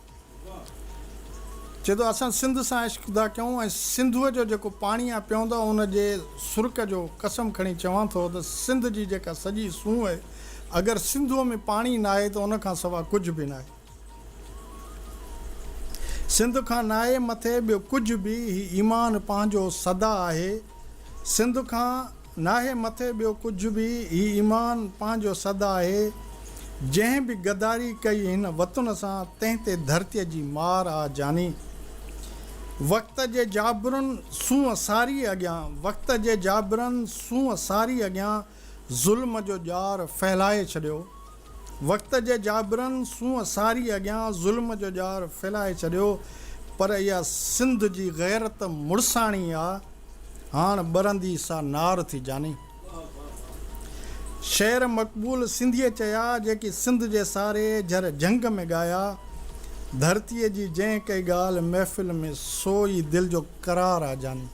चए थो असां सिंध सां इश्क था कयूं ऐं सिंधूअ जो जेको पाणी आहे पियूं था उनजे सुर्क जो कसम खणी चवां थो त सिंध जी जेका सॼी सूंहं आहे, अगरि सिंधूअ में पाणी न आहे त उनखां सवाइ कुझु बि न आहे। सिंध खां न आहे मथे ॿियो कुझु बि, ही ईमान पंहिंजो सदा आहे। सिंध खां न आहे मथे ॿियो कुझु बि, ही ईमान पंहिंजो सदा आहे। जंहिं बि गदारी कई हिन वतन सां, तंहिं ते धरतीअ जी मार आहे जानी। वक़्त जे जाबरनि सूंहं सारी अॻियां, वक़्त जे जाबरनि सूंहं सारी अॻियां, ज़ुल्म जो ॼार फैलाए छॾियो। वक़्त जे जाबरनि सूंहं सारी अॻियां, ज़ुल्म जो ॼार फैलाए छॾियो। पर इहा सिंध जी ग़ैरत मुड़साणी आहे, हाणे ॿरंदी सा नार थी जानी। शेर मक़बूल सिंधीअ चया, जेकी सिंध जे सारे झर जंग में ॻाया। धरतीअ जी जंहिं कई ॻाल्हि महफ़िल में, सोई दिलि जो करार आहे जानी।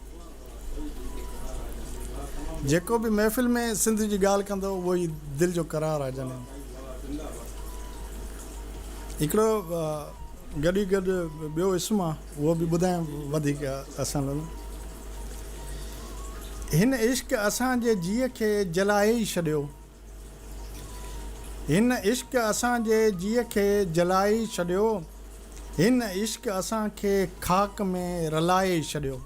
जेको बि महफ़िल में सिंध जी ॻाल्हि कंदो उहो ई दिलि जो करार आहे जानी। हिकिड़ो गॾी गॾु ॿियो इस्म आहे, उहो बि ॿुधायां वधीक असां लाइ। हिन इश्क असांजे जीअ खे जलाए ई छॾियो, हिन इश्क असांजे जीअ खे जलाए ई छॾियो। हिन इश्क असांखे खाक में रलाए ई छॾियो।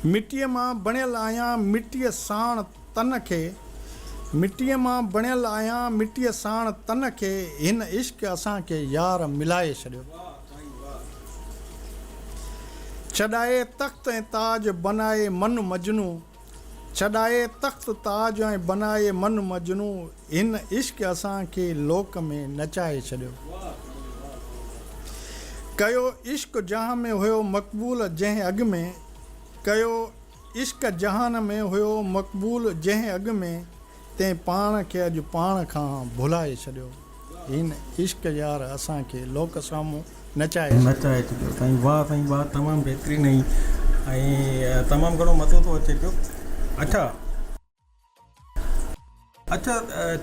मिटीअ मां बणियल आहियां मिटीअ साण तन खे, मिटीअ मां बणियल आहियां मिटीअ साण तन खे। हिन इश्क असांखे यार मिलाए छॾियो। छॾाए तख़्त ऐं ताज बनाए मन मजनू, छॾाए तख़्त ताज ऐं बनाए मन मजनू। हिन इश्क असांखे लोक में नचाए छॾियो। कयो इश्क जहां में हुयो मक़बूल जंहिं अॻु में, कयो इश्क जहान में हुयो मक़बूल जंहिं अॻु में, तंहिं पाण खे अॼु पाण खां भुलाए छॾियो। हिन इश्क यार असांखे लोक साम्हूं नचाए छॾियो। साईं वाह, साईं वाह, तमामु बहितरीनु ऐं तमामु घणो मज़ो थो अचे पियो। अच्छा,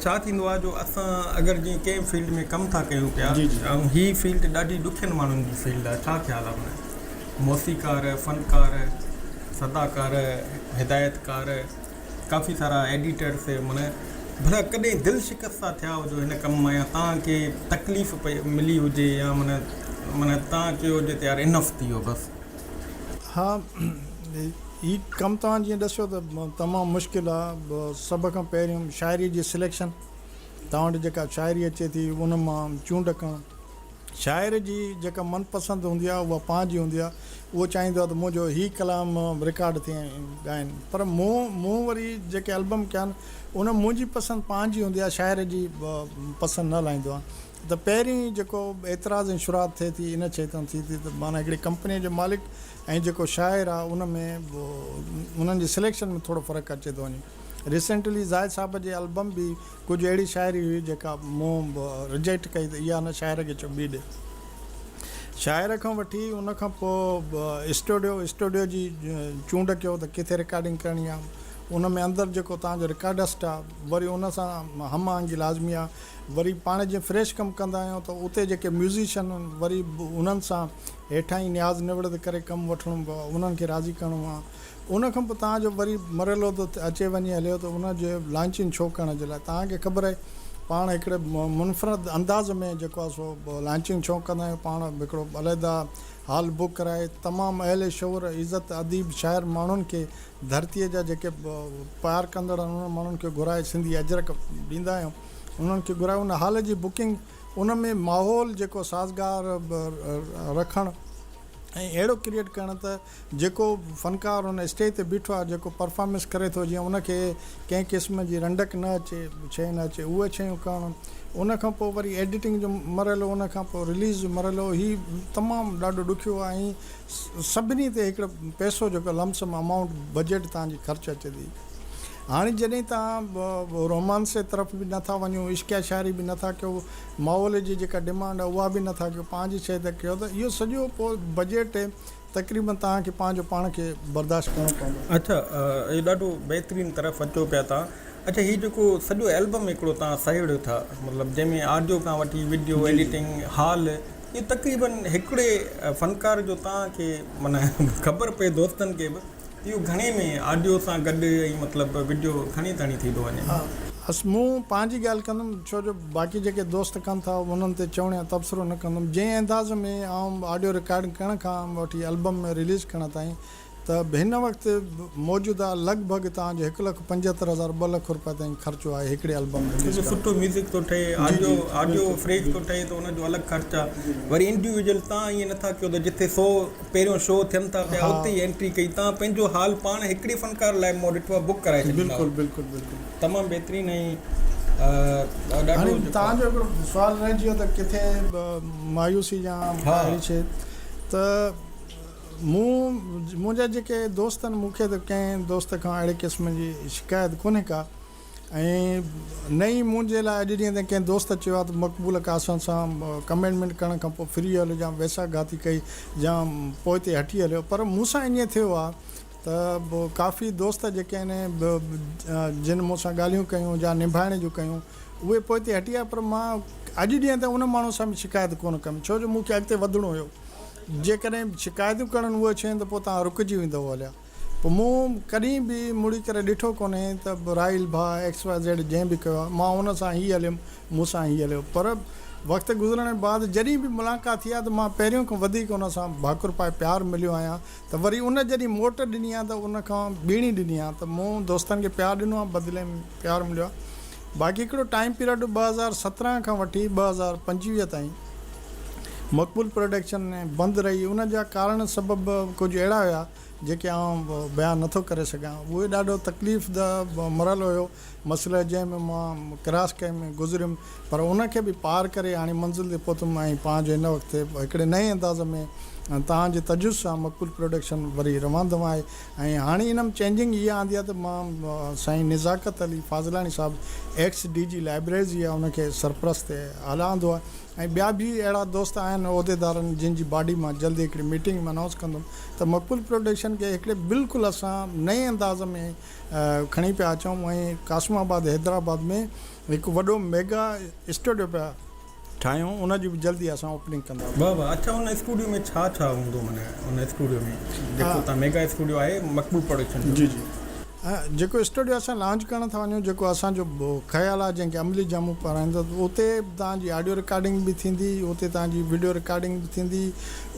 छा थींदो आहे जो असां अगरि जीअं कंहिं फील्ड में कमु था कयूं पिया, ऐं हीअ फील्ड ॾाढी ॾुखियनि माण्हुनि जी फील्ड आहे, छा ख़्यालु आहे हुन? मौसीकार, फ़नकार, सदाकार, हिदायतकार, काफ़ी सारा एडिटर्स, माना भला कॾहिं दिलि शिकस्त थिया हुजो हिन कम में, या तव्हांखे तकलीफ़ पई मिली हुजे, या माना तव्हां चयो हुजे त यार इनफ थी वियो बसि? हा, हीउ कमु तव्हां जीअं ॾसियो त तमामु मुश्किल आहे। सभ खां पहिरियों शाइरी जी सिलेक्शन, तव्हां वटि जेका शाइरी अचे थी उन मां चूंड करणु। शाइर जी जेका मनपसंदि हूंदी आहे उहा पंहिंजी हूंदी आहे, उहो चाहींदो आहे त मुंहिंजो हीउ कलाम रिकॉर्ड थिए ॻाइनि। पर मूं वरी जेके एल्बम कया आहिनि उन मुंहिंजी पसंदि पंहिंजी हूंदी आहे, शाइर जी पसंदि न लाहींदो आहे। त पहिरीं जेको एतिराज़ ऐं शुरूआति थिए थी इन शइ तां थी त माना हिकिड़ी कंपनीअ जो मालिक ऐं जेको शाइर आहे उन में उन्हनि जी सिलेक्शन में थोरो फ़र्क़ु अचे थो वञे। रिसेंटली ज़ाहिद साहब जे एल्बम बि कुझु अहिड़ी शाइरी हुई जेका मूं रिजेक्ट कई त इहा न शाइर खे चओ ॿी ॾे। शाइर खां वठी उन खां पोइ स्टूडियो जी चूंड कयो त किथे रिकॉर्डिंग करणी आहे। उन में अंदरि जेको तव्हांजो रिकॉर्डिस्ट आहे वरी उन सां हम आहंगी लाज़मी आहे। वरी पाण जीअं फ्रेश कमु कंदा आहियूं त उते जेके म्यूज़िशियन वरी उन्हनि सां हेठां ई न्याज़ निवड़त करे कमु वठिणो पवंदो, उन्हनि खे राज़ी करिणो आहे। उन खां पोइ तव्हांजो वरी मरलो थो अचे वञे हलियो त उनजे लॉन्चिंग शो करण जे लाइ तव्हांखे ख़बर आहे पाण हिकिड़े मुनफ़रद अंदाज़ में जेको आहे सो लॉन्चिंग शो कंदा आहियूं। पाण हिकिड़ो अलहदा हॉल बुक कराए तमामु अहले शौर इज़त अदीब शाइर माण्हुनि खे धरतीअ जा जेके प्यार कंदड़ उन्हनि माण्हुनि खे घुराए सिंधी अजरक ॾींदा आहियूं। उन्हनि खे घुराए उन हॉल जी बुकिंग उन में माहौल जेको साज़गार रखणु ऐं अहिड़ो क्रिएट करणु त जेको फ़नकार उन स्टेज ते बीठो आहे जेको परफॉर्मेंस करे थो जीअं उनखे कंहिं क़िस्म जी रंडक न अचे शइ न अचे उहे शयूं करणु। उन खां पोइ वरी एडिटिंग जो मरहलो उन खां पोइ रिलीज़ जो मरहलो ही तमामु ॾाढो ॾुखियो आहे। ऐं सभिनी ते हिकिड़ो पैसो जेको लमसम अमाउंट बजट तव्हांजी ख़र्चु अचे थी। हाणे जॾहिं तव्हां रोमांस जे तरफ़ बि नथा वञो, इश्किया शाइरी बि नथा कयो, माहौल जी जेका डिमांड आहे उहा बि नथा कयो, पंहिंजी शइ त कयो त इहो सॼो पोइ बजट तक़रीबन तव्हांखे पंहिंजो पाण खे बर्दाश्त करिणो पवंदो। अच्छा, इहो ॾाढो बहितरीनु तरफ़ अचो पिया तव्हां। अच्छा, हीउ जेको सॼो एल्बम हिकिड़ो तव्हां सहेड़ियो था, मतिलबु जंहिंमें ऑडियो खां वठी वीडियो एडिटिंग हॉल, इहो तक़रीबन हिकिड़े फ़नकार जो तव्हांखे माना ख़बर पए दोस्तनि खे बि इहो घणे में ऑडियो सां गॾु ऐं मतिलबु वीडियो घणी ताणी थी थो वञे। मूं पंहिंजी ॻाल्हि कंदुमि छो जो बाक़ी जेके दोस्त कनि था उन्हनि ते चवण या तबसरो न कंदुमि। जंहिं अंदाज़ में ऑडियो रिकॉर्डिंग करण खां वठी एल्बम में रिलीज़ करण ताईं त हिन वक़्तु मौजूदा लॻभॻि तव्हांजो 1,75,000 2 लख रुपया ताईं ख़र्चो आहे हिकिड़े एल्बम में। सुठो म्यूज़िक थो ठहे, ऑडियो फ्रेश थो ठहे त उनजो अलॻि ख़र्चु आहे। वरी इंडिविजुअल तव्हां ईअं नथा कयो त जिथे 100 पहिरियों शो थियनि था पिया उते ई एंट्री कई, तव्हां पंहिंजो हाल पाण हिकिड़े फ़नकार लाइ मूं ॾिठो आहे बुक कराए छॾींदा। बिल्कुलु बिल्कुलु बिल्कुलु तमामु बहितरीनु। ऐं ॾाढो तव्हांजो हिकिड़ो सुवालु रहिजी वियो त किथे मायूसी या अहिड़ी शइ त मुंहिंजा जेके दोस्त आहिनि मूंखे त कंहिं दोस्त खां अहिड़े क़िस्म जी शिकायत कोन्हे का। ऐं न ई मुंहिंजे लाइ अॼु ॾींहं ताईं कंहिं दोस्त चयो आहे त मक़बूल कासनि सां कमेंटमेंट करण खां पोइ फ्री हलियो या वैसा गाती कई या पोइ ते हटी हलियो। पर मूंसां ईअं थियो आहे त काफ़ी दोस्त जेके आहिनि जिन मूंसां ॻाल्हियूं कयूं या निभाइण जूं कयूं उहे पोइ ते हटी विया। पर मां अॼु ॾींहं ताईं उन माण्हू सां बि शिकायत कोन कयमि छो जो मूंखे अॻिते वधिणो हुयो। जेकॾहिं शिकायतूं करणु उहे शइ त पोइ तव्हां रुकिजी वेंदव हलिया। पोइ मूं कॾहिं बि मुड़ी करे ॾिठो कोन्हे त राहिल भाउ XYZ जंहिं बि कयो आहे मां हुन सां हीअ हलियुमि मूंसां हीअ हलियो। पर वक़्तु गुज़रण जे बाद जॾहिं बि मुलाक़ात थी आहे त मां पहिरियों खां वधीक उन सां भाकुर पाए प्यारु मिलियो आहियां। त वरी उन जॾहिं मोट ॾिनी आहे त उन खां ॿीणी ॾिनी आहे त मूं दोस्तनि खे प्यारु ॾिनो आहे, बदिले में प्यारु मिलियो आहे। बाक़ी हिकिड़ो टाइम पीरियड 2017 खां वठी 2025 ताईं मक़बूल प्रोडक्शन बंदि रही। उन जा कारण सबबु कुझु अहिड़ा हुआ जेके आउं बयानु नथो करे सघां। उहे ॾाढो तकलीफ़ मरहलो हुयो, मसइलो जंहिंमें मां क्रॉस कए में गुज़रियुमि पर उनखे बि पार करे हाणे मंज़िल ते पहुतुमि। ऐं पंहिंजो हिन वक़्तु हिकिड़े नए अंदाज़ में तव्हांजे तजुज़ सां मक़बूल प्रोडक्शन वरी रवंदो आहे। ऐं हाणे हिन में चेंजिंग इहा आंदी आहे त मां साईं निज़ाकत अली फाज़लानी साहिबु XDG लाइब्रेरी आहे उनखे सरपरस्त हलाईंदो आहे। ऐं ॿिया बि अहिड़ा दोस्त आहिनि उहिदेदारनि जिन जी बॉडी मां जल्दी हिकिड़ी मीटिंग में अनाउंस कंदुमि त मक़बूल प्रोडक्शन खे हिकिड़े बिल्कुलु असां नए अंदाज़ में खणी पिया अचूं। ऐं कासमाबाद हैदराबाद में हिकु वॾो मेगा स्टूडियो पिया ठाहियूं, उनजी बि जल्दी असां ओपनिंग कंदा। वाह। अच्छा, उन स्टूडियो में छा हूंदो माना उन स्टूडियो में जेको तव्हां मेगा स्टूडियो आहे मक़बूल प्रोडक्शन? जी जी। जेको स्टूडियो असां लॉन्च करण था वञूं जेको असांजो ख़्यालु आहे जंहिंखे अमली जामू पाराईंदो उते तव्हांजी ऑडियो रिकॉर्डिंग बि थींदी, उते तव्हांजी वीडियो रिकॉर्डिंग बि थींदी,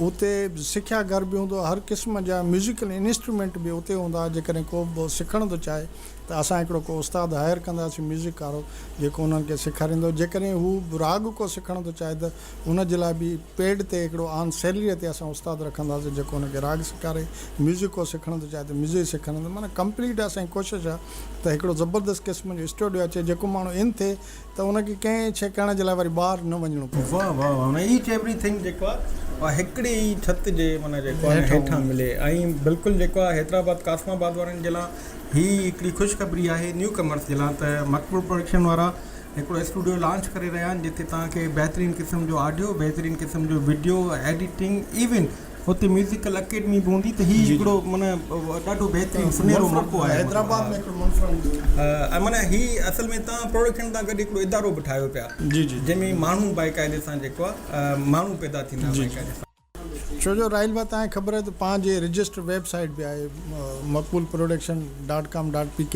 उते सिखिया घर बि हूंदो, हर क़िस्म जा म्यूज़िकल इंस्ट्रूमेंट बि उते हूंदा। जेकॾहिं को बि सिखण थो चाहे त असां हिकिड़ो को उस्तादु हायर कंदासीं म्यूज़िक वारो जेको उन्हनि खे सेखारींदो। जेकॾहिं हू राग को सिखण थो चाहे त उनजे लाइ बि पेड ते हिकिड़ो ऑन सैलरीअ ते असां उस्तादु रखंदासीं जेको उनखे राग सेखारे। म्यूज़िक को सिखण थो चाहे त म्यूज़िक सेखारींदो। माना कंप्लीट असांजी कोशिशि आहे त हिकिड़ो ज़बरदस्त क़िस्म जो स्टूडियो अचे जेको माण्हू इन थिए त उनखे कंहिं शइ करण जे लाइ वरी ॿाहिरि न वञिणो पए। वाह वाह वाह, ईच एवरीथिंग जेको आहे हिकिड़ी ई छित जे माना जेको आहे हेठां मिले। ऐं बिल्कुलु जेको आहे हैदराबाद कासमाबाद वारनि जे लाइ हीअ हिकिड़ी ख़ुशख़बरी आहे न्यू कमर्स जे लाइ त मक़बूल प्रोडक्शन वारा हिकिड़ो स्टूडियो लॉन्च करे रहिया आहिनि जिते तव्हांखे बहितरीनु क़िस्म जो ऑडियो, बहितरीनु क़िस्म जो वीडियो एडिटिंग, इवन हुते म्यूज़िकल अकेडमी बि हूंदी त हीअ हिकिड़ो माना ॾाढो बहितरीनु सुनहरो मौक़ो आहे हैदराबाद में हिकिड़ो मुनफ़रद माना हीअ असल में तव्हां प्रोडक्शन सां गॾु हिकिड़ो इदारो बि ठाहियो पिया जी जी जंहिंमें माण्हू बाक़ाइदे सां जेको आहे माण्हू पैदा थींदा बाक़ाइदे सां। छो जो राहिल भाउ तव्हांखे ख़बर आहे त पंहिंजी रजिस्टर वेबसाइट बि आहे maqboolproduction.com.pk,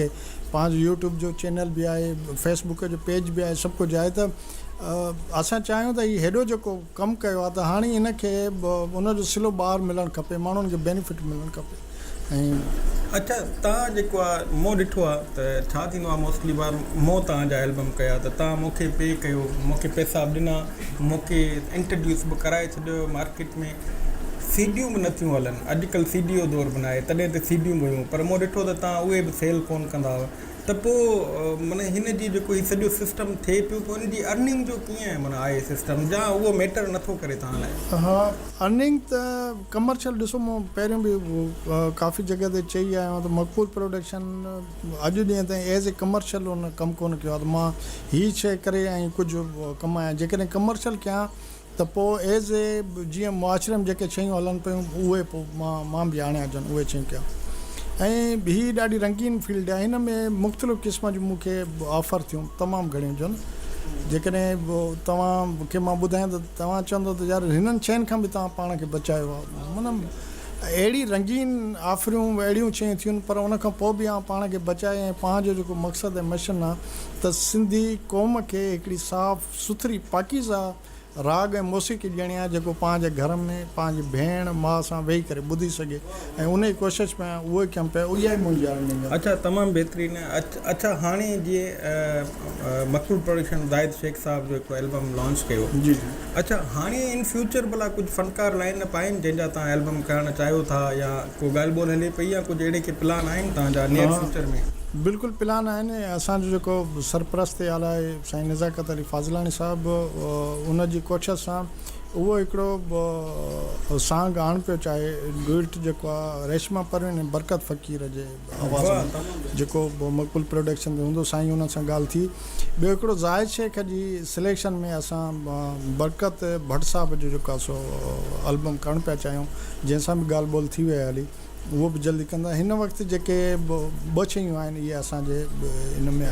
पंहिंजो यूट्यूब जो चैनल बि आहे, फेसबुक जो पेज बि आहे, सभु कुझु आहे। त असां चाहियूं त हीउ हेॾो जेको कमु कयो आहे त हाणे हिनखे उनजो सिलो ॿाहिरि मिलणु खपे, माण्हुनि खे बेनिफिट मिलणु खपे। ऐं अच्छा, तव्हां जेको आहे मूं ॾिठो आहे त छा थींदो आहे मोस्टली बार मूं तव्हांजा एल्बम कया त तव्हां मूंखे पे कयो, मूंखे पैसा बि ॾिना, मूंखे इंट्रोड्यूस बि कराए छॾियो मार्केट में। सीडियूं बि नथियूं हलनि अॼुकल्ह, सीडी जो दौरु बि न आहे, तॾहिं त सीडियूं बि हुयूं, पर मूं ॾिठो त तव्हां उहे बि सेल कोन कंदा हुआ। त पोइ माना हिन जी जेको हीउ सॼो सिस्टम थिए पियो पोइ हिन जी अर्निंग जो कीअं आहे माना आहे सिस्टम, या उहो मैटर नथो करे तव्हां लाइ? हा, अर्निंग त कमर्शियल ॾिसो, मूं पहिरियों बि काफ़ी जॻह ते चई आहियां त मक़बूल प्रोडक्शन अॼु ॾींहं ताईं एज़ ए कमर्शियल उन कमु कोन कयो आहे त मां हीअ शइ करे ऐं कुझु कमायां। जेकॾहिं कमर्शियल कयां त पोइ एज़ ए जीअं मुआशरे में जेके शयूं हलनि पियूं उहे पोइ मां बि आणियां जन उहे शयूं कयां। ऐं हीअ ॾाढी रंगीन फील्ड आहे, हिन में मुख़्तलिफ़ क़िस्म जूं मूंखे ऑफर थियूं तमामु घणियूं जन। जेकॾहिं तव्हांखे मां ॿुधायां त तव्हां चवंदो त यार हिननि शयुनि खां बि तव्हां पाण खे बचायो आहे, माना अहिड़ी रंगीन ऑफरियूं अहिड़ियूं शयूं थियूं पर उन खां पोइ बि पाण खे बचाए। ऐं पंहिंजो जेको मक़सदु ऐं मिशन आहे त सिंधी क़ौम खे हिकिड़ी साफ़ सुथरी पाकीज़ा राग ऐं मौसीक़ी ॾियणी आहे जेको पंहिंजे घर में पंहिंजी भेण माउ सां वेही करे ॿुधी सघे, ऐं उन जी कोशिशि में उहे कमु पिया, उहा ई मुंहिंजी अर्निंग आहे। अच्छा, तमामु बहितरीनु। अच्छा, हाणे जीअं मक़बूल प्रोडक्शन ज़ाहिद शेख साहब जो हिकिड़ो एल्बम लॉन्च कयो जी जी, अच्छा, हाणे इन फ्यूचर भला कुझु फ़नकार लाइन अप आहिनि जंहिंजा तव्हां एल्बम करणु चाहियो था, या को ॻाल्हि ॿोल हले पई, या कुझु अहिड़े के प्लान आहिनि तव्हांजा नियर फ्यूचर में? बिल्कुलु प्लान आहिनि। असांजो जेको सरपरस्त आला आहे साईं नज़ाकत अली फाज़लानी साहिबु, उनजी कोशिशि सां उहो हिकिड़ो सांग आणु पियो चाहे, डुइट जेको आहे रेशमा परवीन ऐं बरकत फ़क़ीर जे आवाज़ में जेको मक़बूल प्रोडक्शन में हूंदो, साईं हुन सां ॻाल्हि थी। ॿियो हिकिड़ो ज़ाहिद शेख जी सिलेक्शन में असां बरकत भट्ट साहिब जो जेको आहे सो एल्बम करणु पिया चाहियूं, जंहिंसां बि ॻाल्हि ॿोल थी वई हली, उहो बि जल्दी कंदा। हिन वक़्तु जेके ॿ शयूं आहिनि इहे असांजे हिन में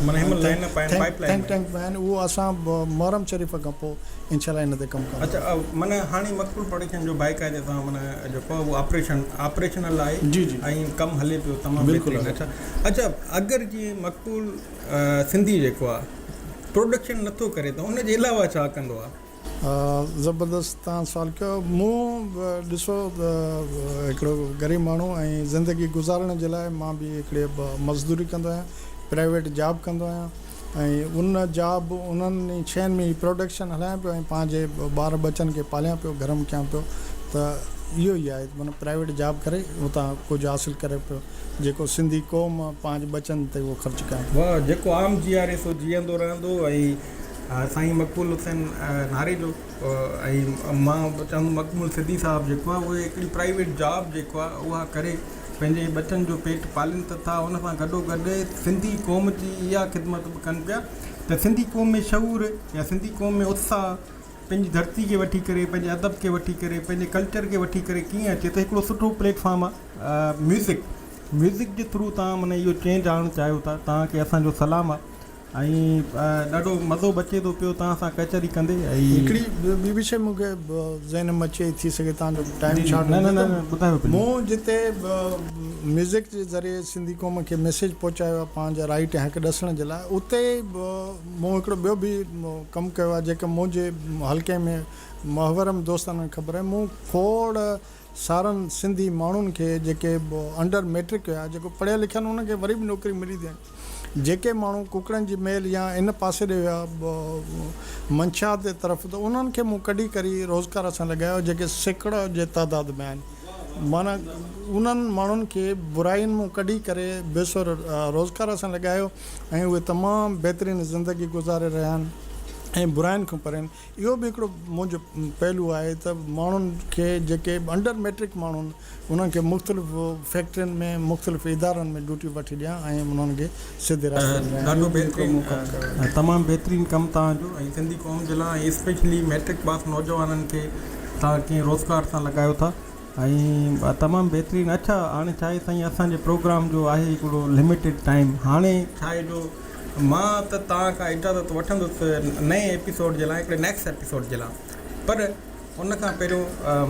टैंक में आहिनि, उहो असां मुहर्रम शरीफ़ खां पोइ इंशाल्लाह हिन ते कमु कंदा। अच्छा, माना हाणे मक़बूल प्रोडक्शन जो बाक़ाइदे सां माना जेको आहे उहो ऑपरेशनल आहे जी जी, ऐं कमु हले पियो तमामु बिल्कुलु। अच्छा, अगरि जीअं मक़बूल सिंधी जेको आहे प्रोडक्शन नथो करे त उनजे अलावा छा कंदो आहे? ज़बरदस्त तव्हां सुवालु कयो। मूं ॾिसो हिकिड़ो ग़रीब माण्हू ऐं ज़िंदगी गुज़ारण जे लाइ मां बि हिकिड़े मज़दूरी कंदो आहियां, प्राइवेट जॉब कंदो आहियां, ऐं उन जॉब उन्हनि शयुनि में प्रोडक्शन हलायां पियो ऐं पंहिंजे ॿार बचनि खे पालियां पियो, घर में कयां पियो। त इहो ई आहे, माना प्राइवेट जॉब करे उतां कुझु हासिलु करे पियो जेको सिंधी क़ौम पंहिंजे बचनि ते उहो ख़र्चु कयां। वाह, जेको आम जीआरए सो जीअंदो रहंदो। ऐं साईं मक़बूल हुसैन नारे जो ऐं मां चवंदुमि मक़बूल सिद्दी साहिबु जेको आहे उहे हिकिड़ी प्राइवेट जॉब जेको आहे उहा करे पंहिंजे बचनि जो पेट पालीनि त था, उन सां गॾोगॾु सिंधी क़ौम जी इहा ख़िदमत बि कनि पिया त सिंधी क़ौम में शऊर या सिंधी क़ौम में उत्साह पंहिंजी धरती खे वठी करे, पंहिंजे अदब खे वठी करे, पंहिंजे कल्चर खे वठी करे कीअं अचे। त हिकिड़ो सुठो प्लेटफॉर्म आहे म्यूज़िक जे थ्रू तव्हां माना इहो चेंज आणणु चाहियो था, तव्हांखे असांजो सलाम आहे। ऐं ॾाढो मज़ो बि अचे थो पियो तव्हां सां कचहरी कंदे। ऐं हिकिड़ी ॿी बि शइ मूंखे ज़हन में अचे थी सघे, तव्हांजो टाइम छा ॿुधायो। मूं जिते म्यूज़िक जे ज़रिए सिंधी क़ौम खे मैसेज पहुचायो आहे पंहिंजा राइट ऐं हक़ ॾसण जे लाइ, उते मूं हिकिड़ो ॿियो बि कमु कयो आहे जेके मुंहिंजे हल्के में मुहवरम दोस्तनि खे ख़बर आहे। मूं खोड़ सारनि सिंधी माण्हुनि खे जेके अंडर मैट्रिक हुया, जेको पढ़ियल लिखियल उनखे वरी बि नौकिरी मिली थी। जेके माण्हू कुकड़नि जी मेल या इन पासे ॾे हुया मंशात जे तरफ़, त उन्हनि खे मूं कढी करे रोज़गार सां लॻायो जेके सैकड़ा जे तइदाद में आहिनि। माना उन्हनि माण्हुनि खे बुराइयुनि मां कढी करे बेसुर रोज़गार सां लॻायो ऐं उहे तमामु बहितरीनु ज़िंदगी गुज़ारे रहिया आहिनि ऐं बुराइनि खां परनि। इहो बि हिकिड़ो मुंहिंजो पहलू आहे त माण्हुनि खे जेके अंडर मैट्रिक माण्हू आहिनि उन्हनि खे मुख़्तलिफ़ फैक्ट्रियुनि में मुख़्तलिफ़ इदारनि में ड्यूटी वठी ॾियां ऐं उन्हनि खे सिधे ॾाढो बहितरीनु तमामु बहितरीनु कमु तव्हांजो ऐं सिंधी क़ौम जे लाइ ऐं स्पेशली मैट्रिक पास नौजवाननि खे तव्हां कीअं रोज़गार सां लॻायो था ऐं तमामु बहितरीनु। अच्छा हाणे छा आहे साईं असांजे प्रोग्राम जो आहे हिकिड़ो लिमिटेड टाइम। हाणे छा आहे जो मां त तव्हां खां इजाज़त वठंदुसि नए एपिसोड जे लाइ हिकिड़े नेक्स्ट एपिसोड जे लाइ, पर उन खां पहिरियों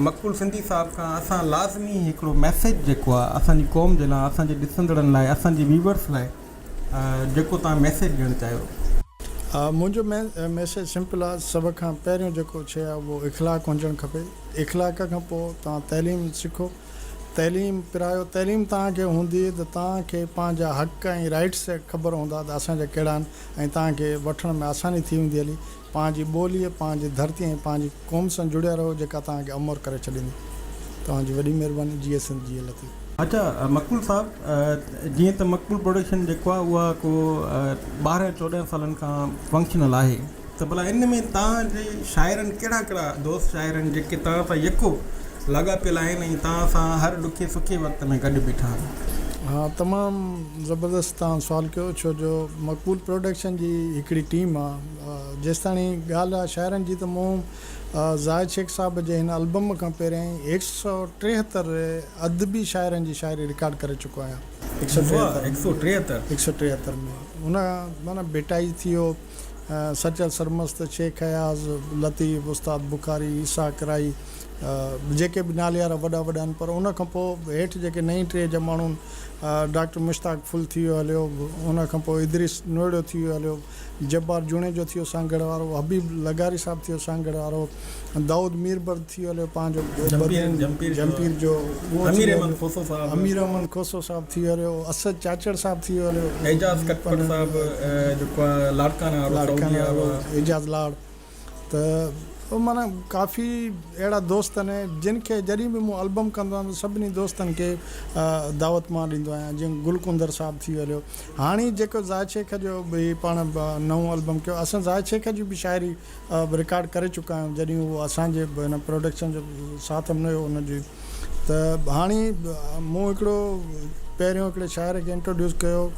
मक़बूल सिंधी साहिब खां असां लाज़मी हिकिड़ो मैसेज जेको आहे असांजी क़ौम जे लाइ, असांजे ॾिसंदड़नि लाइ, असांजे व्यूवर्स लाइ जेको तव्हां मैसेज ॾियणु चाहियो। मुंहिंजो मैसेज सिंपल आहे। सभ खां पहिरियों जेको शइ आहे उहो इख़लाक़ हुजणु खपे। इख़लाक़ खां पोइ तव्हां तइलीम सिखो, तइलीम पिरायो। तइलीम तव्हांखे हूंदी त तव्हांखे पंहिंजा हक़ ऐं राइट्स ख़बर हूंदा त असांजा कहिड़ा आहिनि ऐं तव्हांखे वठण में आसानी थी वेंदी हली। पंहिंजी ॿोलीअ, पंहिंजी धरती ऐं पंहिंजी क़ौम सां जुड़िया रहो जेका तव्हांखे अमर करे छॾींदी। तव्हांजी वॾी महिरबानी। जी सिंध जी लतीफ़। अच्छा मक़बूल साहिबु, जीअं त मक़बूल प्रोडक्शन जेको आहे उहा को 12-14 सालनि खां फंक्शनल आहे, त भला इन में तव्हांजे शाइरनि कहिड़ा कहिड़ा दोस्त शाइर आहिनि जेके तव्हां सां यको लॻा पियल आहिनि ऐं तव्हां सां हर ॾुखे सुखे वक़्त में गॾु बीठा आहिनि? हाँ, तमामु ज़बरदस्त तव्हां सुवालु कयो, छो जो मक़बूल प्रोडक्शन जी हिकिड़ी टीम आहे। जेसिताणी ॻाल्हि आहे शाइरनि जी, त मूं ज़ाहिद शेख साहिब जे हिन एल्बम खां पहिरियों 173 अदबी शाइरनि जी शाइरी रिकॉर्ड करे चुको आहियां। 173 में हुन माना बेटाई थी वियो, सचल सरमस्त, शेख हयाज़, लतीफ़, उस्ताद बुखारी, ईसा कराई, जेके बि नालियारा वॾा वॾा आहिनि। पर उन खां पोइ हेठि जेके नई टे जा माण्हू डॉक्टर मुश्ताक फुल थी वियो हलियो, उन खां पोइ इदरीस नोएडो थी वियो हलियो, जब्बार जुणे जो थी वियो सांगड़ वारो, हबीब लगारी साहिबु थी वियो सांगड़ वारो, दाऊद मीरबर थी वियो हलियो पंहिंजो जमपीर जो, अमीर अहमद खोसो साहिबु थी वियो हलियो, असद चाचड़ साहिबु थी वियो हलियो, एजाज़ कटपट साहिबु जेको आहे लाड़काना एजाज़ लाड़। त माना काफ़ी अहिड़ा दोस्त आहिनि जिन खे जॾहिं बि मूं एल्बम कंदो आहियां त सभिनी दोस्तनि खे दावत मां ॾींदो आहियां। जीअं गुलकुंदर साहिबु थी हलियो, हाणे जेको ज़ाहिद शेख जो भई पाण नओं एल्बम कयो, असां ज़ाहिद शेख जी बि शाइरी रिकॉर्ड करे चुका आहियूं जॾहिं उहो असांजे हिन प्रोडक्शन जो साथ में हुयो हुनजी। त हाणे मूं हिकिड़ो पहिरियों हिकिड़े शाइर खे इंट्रोड्यूस कयो,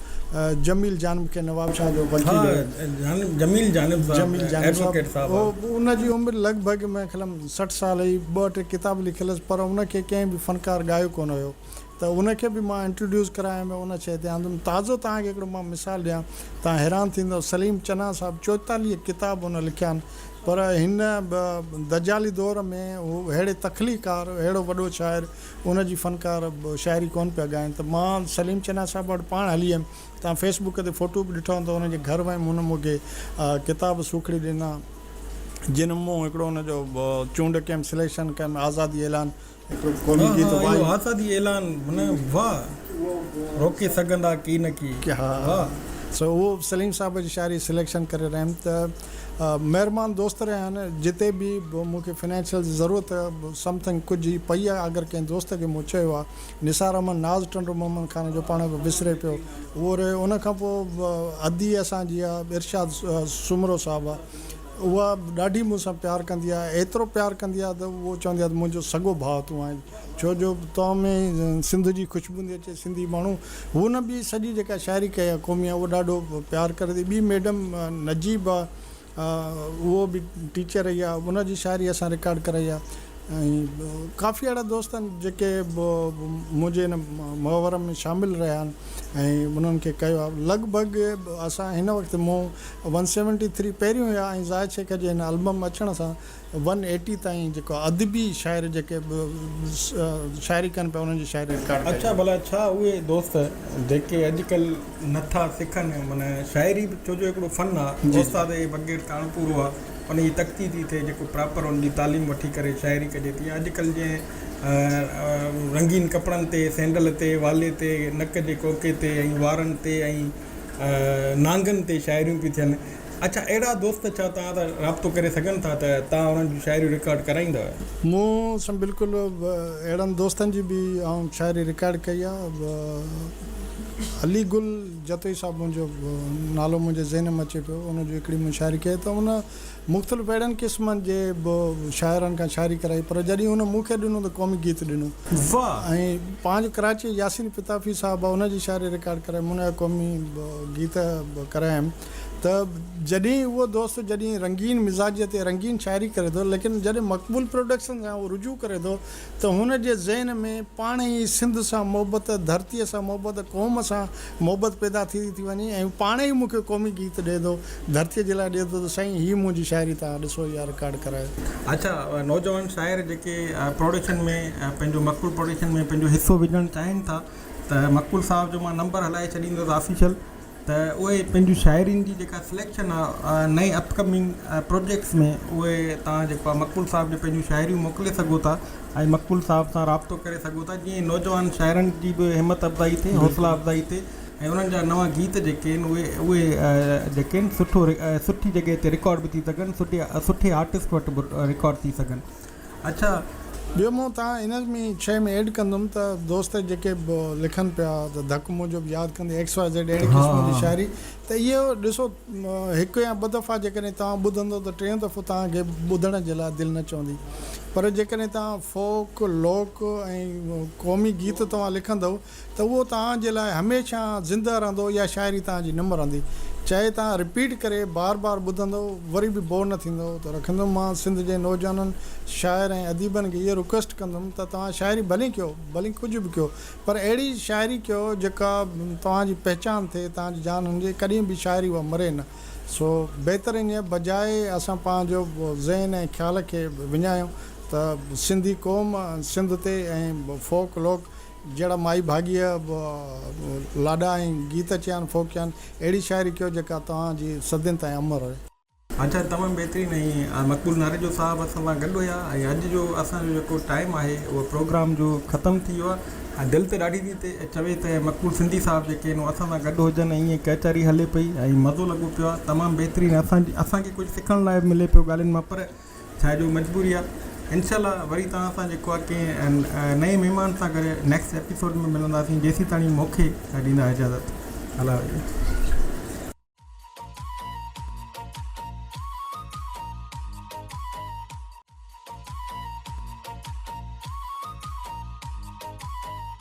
जमील जानब खे, नवाब शाह जो वकील जमील जानब साहिबु। उनजी उमिरि लॻभॻि मैं ख़्याल 60 साल हुई, 2-3 किताब लिखियलुसि, पर उनखे कंहिं बि फ़नकार ॻायो कोन हुयो। त उनखे बि मां इंट्रोड्यूस करायां में उन शइ ते आंदुमि। ताज़ो तव्हांखे हिकिड़ो मां मिसाल ॾियां, तव्हां हैरान थींदो, सलीम चना साहिबु 44 किताब उन लिखिया आहिनि, पर हिन दजाली दौर में हू अहिड़े तख़लीकार, अहिड़ो वॾो शाइर, उनजी फ़नकार शाइरी कोन पिया ॻाइनि। त मां सलीम चना साहिबु वटि पाण हली वियुमि, तव्हां फेसबुक ते फ़ोटो बि ॾिठो हूंदो, हुनजे घर वयुमि, हुन मूंखे किताब सूखड़ी ॾिना, जिन मूं हिकिड़ो हुनजो चूंड कयमि, सिलेक्शन कयमि, आज़ादी ऐलान हिकिड़ो क़ौमी गीत वाह आज़ादी ऐलान, वाह रोके सघंदा की न की। हा, सो उहो सलीम साहिब जी शाइरी सिलेक्शन करे रहियमि। त महिरबानी दोस्त रहिया आहिनि, जिते बि मूंखे फाइनेंशियल ज़रूरत समथिंग कुझु पई आहे, अगरि कंहिं दोस्त खे मूं चयो आहे, निसार अहमद, नाज़ टंडो मोहम्मद ख़ान जो पाण विसरे पियो, उहो रहियो। उन खां पोइ अदी असांजी आहे इरशाद सुमरो साहिबु आहे, उहा ॾाढी मूंसां प्यारु कंदी आहे, एतिरो प्यारु कंदी आहे त उहो चवंदी आहे त मुंहिंजो सॻो भाउ तूं आहीं, छो जो तो में सिंध जी ख़ुशबू थी अचे। सिंधी माण्हू हुन बि सॼी जेका शाइरी कई आहे क़ौमी आहे, उहो ॾाढो प्यारु करे थी। ॿी मैडम नजीब आहे, उहो बि टीचर रही आहे, उनजी शाइरी असां रिकॉर्ड कराई आहे। ऐं काफ़ी अहिड़ा दोस्त आहिनि जेके मुंहिंजे हिन मुहवरम में शामिलु रहिया आहिनि ऐं उन्हनि खे कयो आहे। लॻभॻि असां हिन वक़्तु मूं 173 पहिरियों हुया, ऐं ज़ाहिद शेख जे हिन एल्बम अचण सां 180 ताईं जेको अदबी शाइर जेके शाइरी कनि पिया, उन्हनि जी शाइरी रिकॉर्ड। अच्छा भला छा उहे दोस्त जेके अॼुकल्ह नथा सिखनि, माना शाइरी बि छो जो हिकिड़ो फ़न आहे, उस्ताद जे बग़ैर कान पूरो आहे, उन जी तकती थी थिए, जेको प्रॉपर उन जी तालीम वठी करे शाइरी कजे थी। अॼुकल्ह जीअं रंगीन कपिड़नि ते, सैंडल ते, वाले ते, नक जे कोके ते, ऐं वारनि ते, ऐं नांगनि ते शाइरियूं पई थियनि, अच्छा, अहिड़ा दोस्त छा तव्हां सां राब्तो करे सघनि था त तव्हां उन्हनि जूं शायरियूं रिकॉर्ड कराईंदव? मूं सां बिल्कुलु अहिड़नि दोस्तनि जी बि आउं शाइरी रिकॉर्ड कई आहे। अली गुल जतोई साहिबु मुंहिंजो नालो मुंहिंजे ज़हन में अचे पियो, उनजो हिकिड़ी मूं शाइरी कई त उन मुख़्तलिफ़ अहिड़नि क़िस्मनि जे शाइरनि खां शाइरी कराई, पर जॾहिं उन मूंखे ॾिनो त क़ौमी गीत ॾिनो। वाह। ऐं पंहिंजो कराची यासीन पिताफ़ी साहिबु आहे, उनजी शाइरी रिकॉर्ड कराई, मुंहिंजा क़ौमी गीत करायमि। त जॾहिं उहो दोस्त जॾहिं रंगीन मिज़ाज ते रंगीन शाइरी करे थो, लेकिन जॾहिं मक़बूल प्रोडक्शन सां उहो रुजू करे थो त हुन जे ज़हन में पाण ई सिंध सां मोहबत, धरतीअ सां मोहबत, क़ौम सां मोहबत पैदा थी वञे, ऐं पाण ई मूंखे क़ौमी गीत ॾिए थो, धरतीअ जे लाइ ॾिए थो त साईं हीअ मुंहिंजी शाइरी तव्हां ॾिसो या रिकॉर्ड करायो। अच्छा, नौजवान शाइर जेके प्रोडक्शन में पंहिंजो मक़बूल प्रोडक्शन में पंहिंजो हिसो विझणु चाहिनि था, त मक़बूल साहिब जो मां नंबर हलाए छॾींदुसि ऑफिशियल, त उहे पंहिंजूं शाइरीनि जी जेका सिलेक्शन आहे नए अपकमिंग प्रोजेक्ट्स में, उहे तव्हां जेको आहे मक़बूल साहिब जो पंहिंजूं शाइरियूं मोकिले सघो था ऐं मक़बूल साहिब सां राब्तो करे सघो था, जीअं नौजवान शाइरनि जी बि हिमत अफ़ज़ाई थिए, हौसला अफ़ज़ाई थिए, ऐं उन्हनि जा नवां गीत जेके आहिनि उहे जेके आहिनि सुठी जॻह ते रिकॉर्ड बि थी सघनि, सुठे आर्टिस्ट वटि बि रिकॉर्ड थी सघनि। अच्छा, ॿियो मूं तव्हां इन में शइ में ऐड कंदुमि त दोस्त जेके लिखनि पिया त धक मुंहिंजो बि यादि कंदे XYZ अहिड़े क़िस्म जी शाइरी, त इहो ॾिसो हिकु या ॿ दफ़ा जेकॾहिं तव्हां ॿुधंदो त टे दफ़ो तव्हांखे ॿुधण जे लाइ दिलि न चवंदी, पर जेकॾहिं तव्हां फोक, लोक ऐं क़ौमी गीत तव्हां लिखंदव त उहो तव्हांजे लाइ हमेशह ज़िंदा रहंदो, इहा शाइरी तव्हांजी न मरंदी। चाहे तव्हां रिपीट करे बार बार ॿुधंदव वरी बि बोर न थींदो। त रखंदुमि मां सिंध जे नौजवाननि शाइर ऐं अदीबनि खे इहो रिक्वेस्ट कंदुमि त तव्हां शाइरी भली कयो, भली कुझु बि कयो, पर अहिड़ी शाइरी कयो जेका तव्हांजी पहचान थिए, तव्हांजी जान हुजे, कॾहिं बि शाइरी उहा मरे न। सो बहितरु इन बजाए असां पंहिंजो ज़हन ऐं ख़्याल खे विञायूं त सिंधी क़ौम सिंध ते ऐं फोक लोक जहिड़ा माई भाॻीअ लाॾा ऐं गीत चया आहिनि, फोक चया आहिनि, अहिड़ी शाइरी कयो जेका तव्हांजी सदियुनि ताईं अमर रहे। अच्छा, तमामु बहितरीनु। ऐं मक़बूल नारेजो साहिबु असां सां गॾु हुया, ऐं अॼु जो असांजो जेको टाइम आहे उहो प्रोग्राम जो ख़तमु थी वियो आहे। ऐं दिलि त ॾाढी थी चवे त मक़बूल सिंधी साहिबु जेके आहिनि असां सां गॾु हुजनि, ऐं ईअं कचहरी हले पई ऐं मज़ो लॻो पियो आहे, तमामु बहितरीनु। असांखे कुझु सिखण लाइ मिले पियो ॻाल्हियुनि मां, पर छा जो मजबूरी आहे। इंशाल्लाह वरी तव्हां सां जेको आहे कंहिं नए महिमान सां गॾु नेक्स्ट एपिसोड में मिलंदासीं। जेसीं ताणी मूंखे ॾींदा इजाज़त। अलाह।